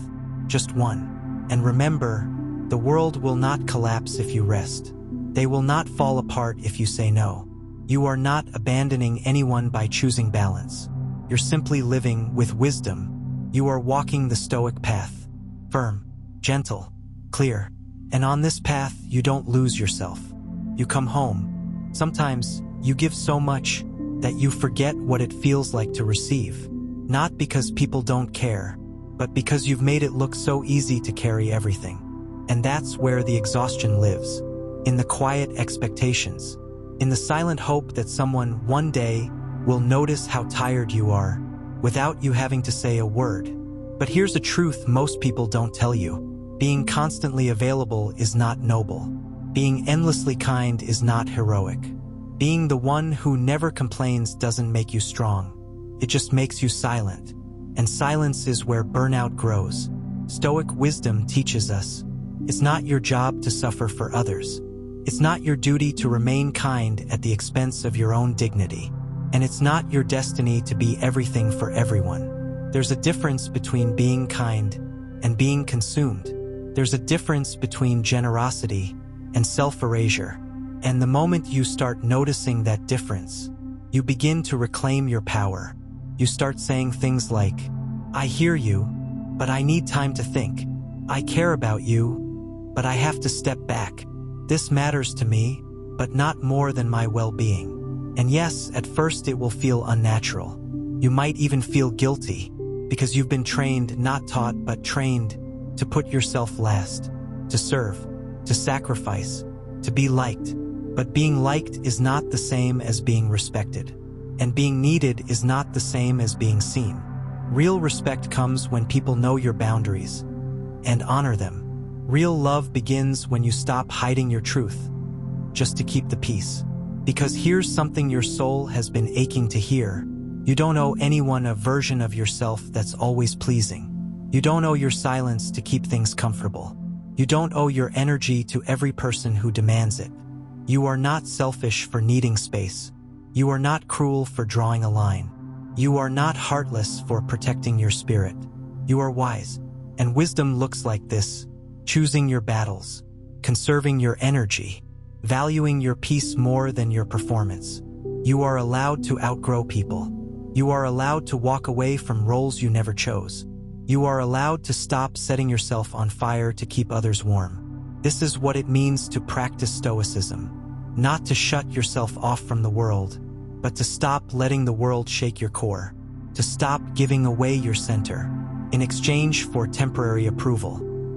just one. And remember, the world will not collapse if you rest. They will not fall apart if you say no. You are not abandoning anyone by choosing balance. You're simply living with wisdom. You are walking the Stoic path. Firm, gentle, clear. And on this path, you don't lose yourself. You come home. Sometimes, you give so much that you forget what it feels like to receive. Not because people don't care, but because you've made it look so easy to carry everything. And that's where the exhaustion lives. In the quiet expectations. In the silent hope that someone one day will notice how tired you are, without you having to say a word. But here's a truth most people don't tell you. Being constantly available is not noble. Being endlessly kind is not heroic. Being the one who never complains doesn't make you strong. It just makes you silent. And silence is where burnout grows. Stoic wisdom teaches us, it's not your job to suffer for others. It's not your duty to remain kind at the expense of your own dignity. And it's not your destiny to be everything for everyone. There's a difference between being kind and being consumed. There's a difference between generosity and self-erasure. And the moment you start noticing that difference, you begin to reclaim your power. You start saying things like, I hear you, but I need time to think. I care about you, but I have to step back. This matters to me, but not more than my well-being. And yes, at first it will feel unnatural. You might even feel guilty, because you've been trained, not taught, but trained to put yourself last, to serve, to sacrifice, to be liked. But being liked is not the same as being respected. And being needed is not the same as being seen. Real respect comes when people know your boundaries and honor them. Real love begins when you stop hiding your truth, just to keep the peace. Because here's something your soul has been aching to hear. You don't owe anyone a version of yourself that's always pleasing. You don't owe your silence to keep things comfortable. You don't owe your energy to every person who demands it. You are not selfish for needing space. You are not cruel for drawing a line. You are not heartless for protecting your spirit. You are wise. And wisdom looks like this: choosing your battles, conserving your energy, valuing your peace more than your performance. You are allowed to outgrow people. You are allowed to walk away from roles you never chose. You are allowed to stop setting yourself on fire to keep others warm. This is what it means to practice Stoicism. Not to shut yourself off from the world, but to stop letting the world shake your core. To stop giving away your center in exchange for temporary approval.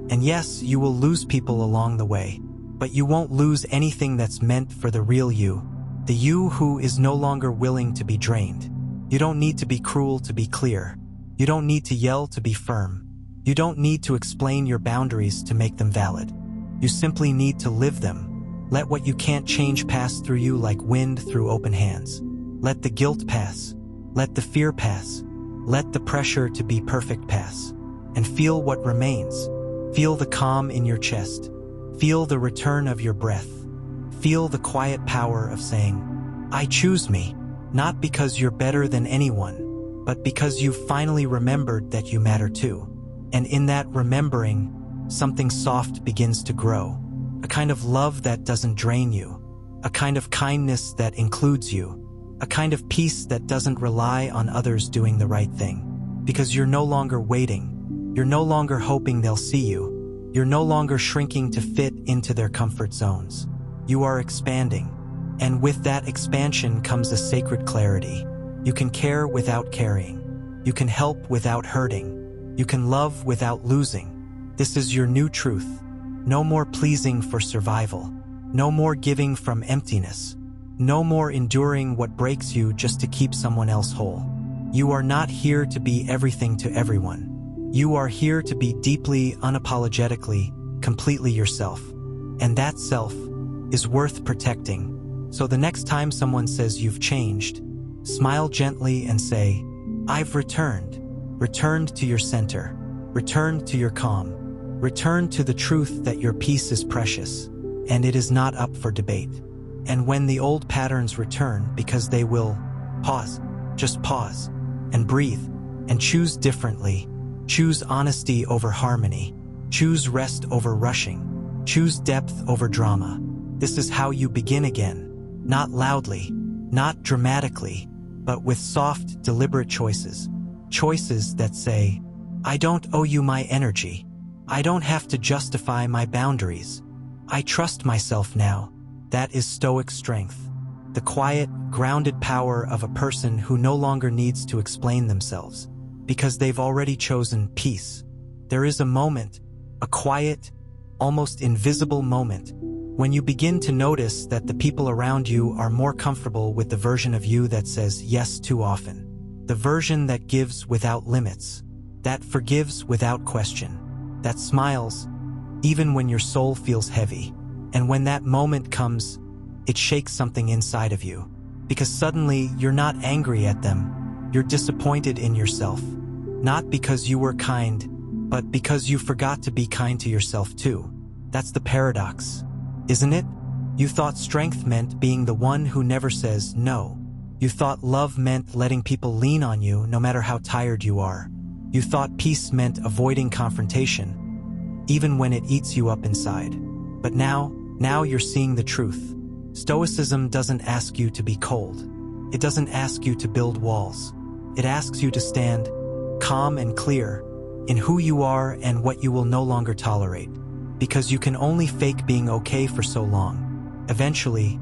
And yes, you will lose people along the way, but you won't lose anything that's meant for the real you, the you who is no longer willing to be drained. You don't need to be cruel to be clear. You don't need to yell to be firm. You don't need to explain your boundaries to make them valid. You simply need to live them. Let what you can't change pass through you like wind through open hands. Let the guilt pass. Let the fear pass. Let the pressure to be perfect pass. And feel what remains. Feel the calm in your chest. Feel the return of your breath. Feel the quiet power of saying, I choose me, not because you're better than anyone, but because you've finally remembered that you matter too. And in that remembering, something soft begins to grow. A kind of love that doesn't drain you. A kind of kindness that includes you. A kind of peace that doesn't rely on others doing the right thing. Because you're no longer waiting. You're no longer hoping they'll see you. You're no longer shrinking to fit into their comfort zones. You are expanding. And with that expansion comes a sacred clarity. You can care without carrying. You can help without hurting. You can love without losing. This is your new truth. No more pleasing for survival. No more giving from emptiness. No more enduring what breaks you just to keep someone else whole. You are not here to be everything to everyone. You are here to be deeply, unapologetically, completely yourself. And that self is worth protecting. So the next time someone says you've changed, smile gently and say, I've returned. Returned to your center. Returned to your calm. Returned to the truth that your peace is precious, and it is not up for debate. And when the old patterns return, because they will, pause, just pause, and breathe, and choose differently. Choose honesty over harmony. Choose rest over rushing. Choose depth over drama. This is how you begin again. Not loudly, not dramatically, but with soft, deliberate choices. Choices that say, I don't owe you my energy. I don't have to justify my boundaries. I trust myself now. That is Stoic strength. The quiet, grounded power of a person who no longer needs to explain themselves, because they've already chosen peace. There is a moment, a quiet, almost invisible moment, when you begin to notice that the people around you are more comfortable with the version of you that says yes too often. The version that gives without limits, that forgives without question, that smiles even when your soul feels heavy. And when that moment comes, it shakes something inside of you. Because suddenly you're not angry at them, you're disappointed in yourself. Not because you were kind, but because you forgot to be kind to yourself too. That's the paradox, isn't it? You thought strength meant being the one who never says no. You thought love meant letting people lean on you no matter how tired you are. You thought peace meant avoiding confrontation, even when it eats you up inside. But now you're seeing the truth. Stoicism doesn't ask you to be cold. It doesn't ask you to build walls. It asks you to stand calm and clear in who you are and what you will no longer tolerate. Because you can only fake being okay for so long. Eventually,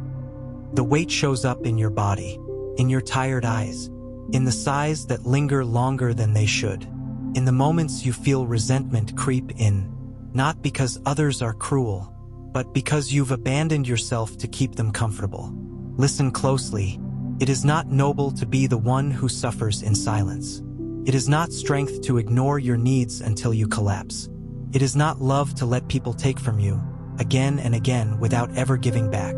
the weight shows up in your body, in your tired eyes, in the sighs that linger longer than they should, in the moments you feel resentment creep in, not because others are cruel, but because you've abandoned yourself to keep them comfortable. Listen closely. It is not noble to be the one who suffers in silence. It is not strength to ignore your needs until you collapse. It is not love to let people take from you, again and again without ever giving back.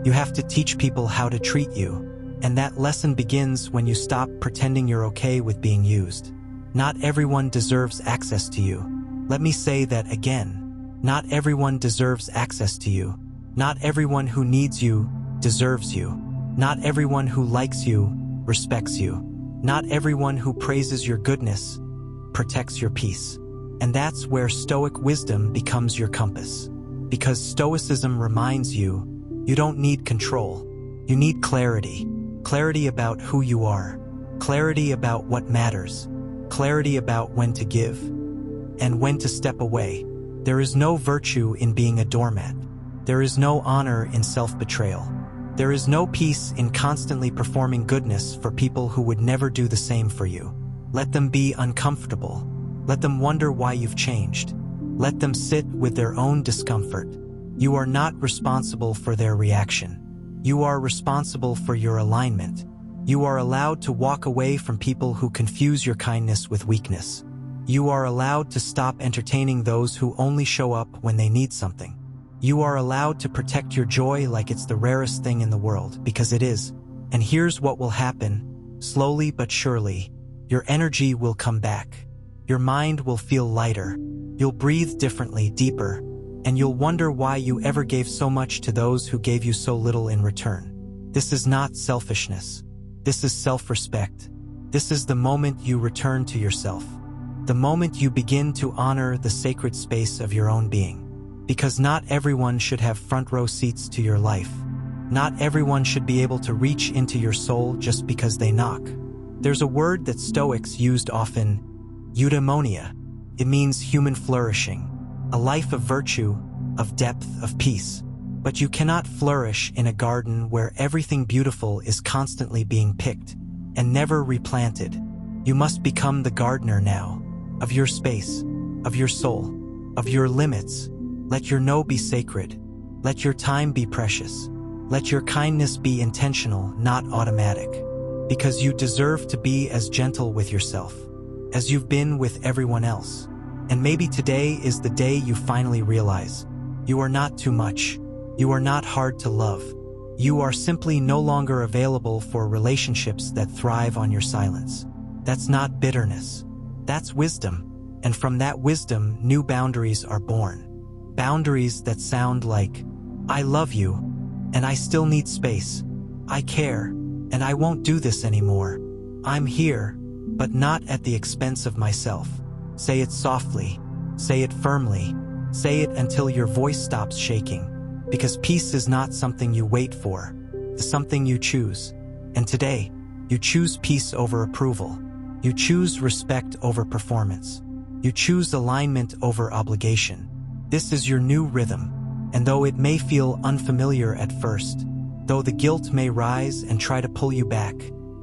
You have to teach people how to treat you, and that lesson begins when you stop pretending you're okay with being used. Not everyone deserves access to you. Let me say that again. Not everyone deserves access to you. Not everyone who needs you deserves you. Not everyone who likes you respects you. Not everyone who praises your goodness protects your peace. And that's where Stoic wisdom becomes your compass. Because Stoicism reminds you, you don't need control. You need clarity. Clarity about who you are. Clarity about what matters. Clarity about when to give and when to step away. There is no virtue in being a doormat. There is no honor in self-betrayal. There is no peace in constantly performing goodness for people who would never do the same for you. Let them be uncomfortable. Let them wonder why you've changed. Let them sit with their own discomfort. You are not responsible for their reaction. You are responsible for your alignment. You are allowed to walk away from people who confuse your kindness with weakness. You are allowed to stop entertaining those who only show up when they need something. You are allowed to protect your joy like it's the rarest thing in the world, because it is. And here's what will happen. Slowly but surely, your energy will come back. Your mind will feel lighter. You'll breathe differently, deeper, and you'll wonder why you ever gave so much to those who gave you so little in return. This is not selfishness. This is self-respect. This is the moment you return to yourself. The moment you begin to honor the sacred space of your own being. Because not everyone should have front row seats to your life. Not everyone should be able to reach into your soul just because they knock. There's a word that Stoics used often, eudaimonia. It means human flourishing, a life of virtue, of depth, of peace. But you cannot flourish in a garden where everything beautiful is constantly being picked and never replanted. You must become the gardener now, of your space, of your soul, of your limits. Let your no be sacred. Let your time be precious. Let your kindness be intentional, not automatic. Because you deserve to be as gentle with yourself as you've been with everyone else. And maybe today is the day you finally realize you are not too much. You are not hard to love. You are simply no longer available for relationships that thrive on your silence. That's not bitterness. That's wisdom. And from that wisdom, new boundaries are born. Boundaries that sound like, I love you, and I still need space. I care, and I won't do this anymore. I'm here, but not at the expense of myself. Say it softly. Say it firmly. Say it until your voice stops shaking. Because peace is not something you wait for. It's something you choose. And today, you choose peace over approval. You choose respect over performance. You choose alignment over obligation. This is your new rhythm, and though it may feel unfamiliar at first, though the guilt may rise and try to pull you back,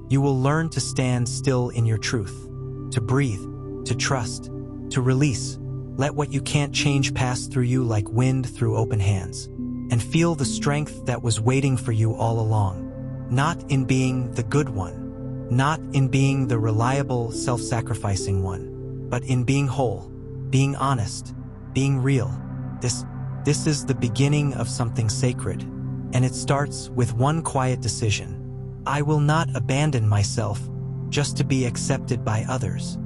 you will learn to stand still in your truth, to breathe, to trust, to release. Let what you can't change pass through you like wind through open hands, and feel the strength that was waiting for you all along. Not in being the good one, not in being the reliable, self-sacrificing one, but in being whole, being honest, being real. This is the beginning of something sacred, and it starts with one quiet decision. I will not abandon myself just to be accepted by others.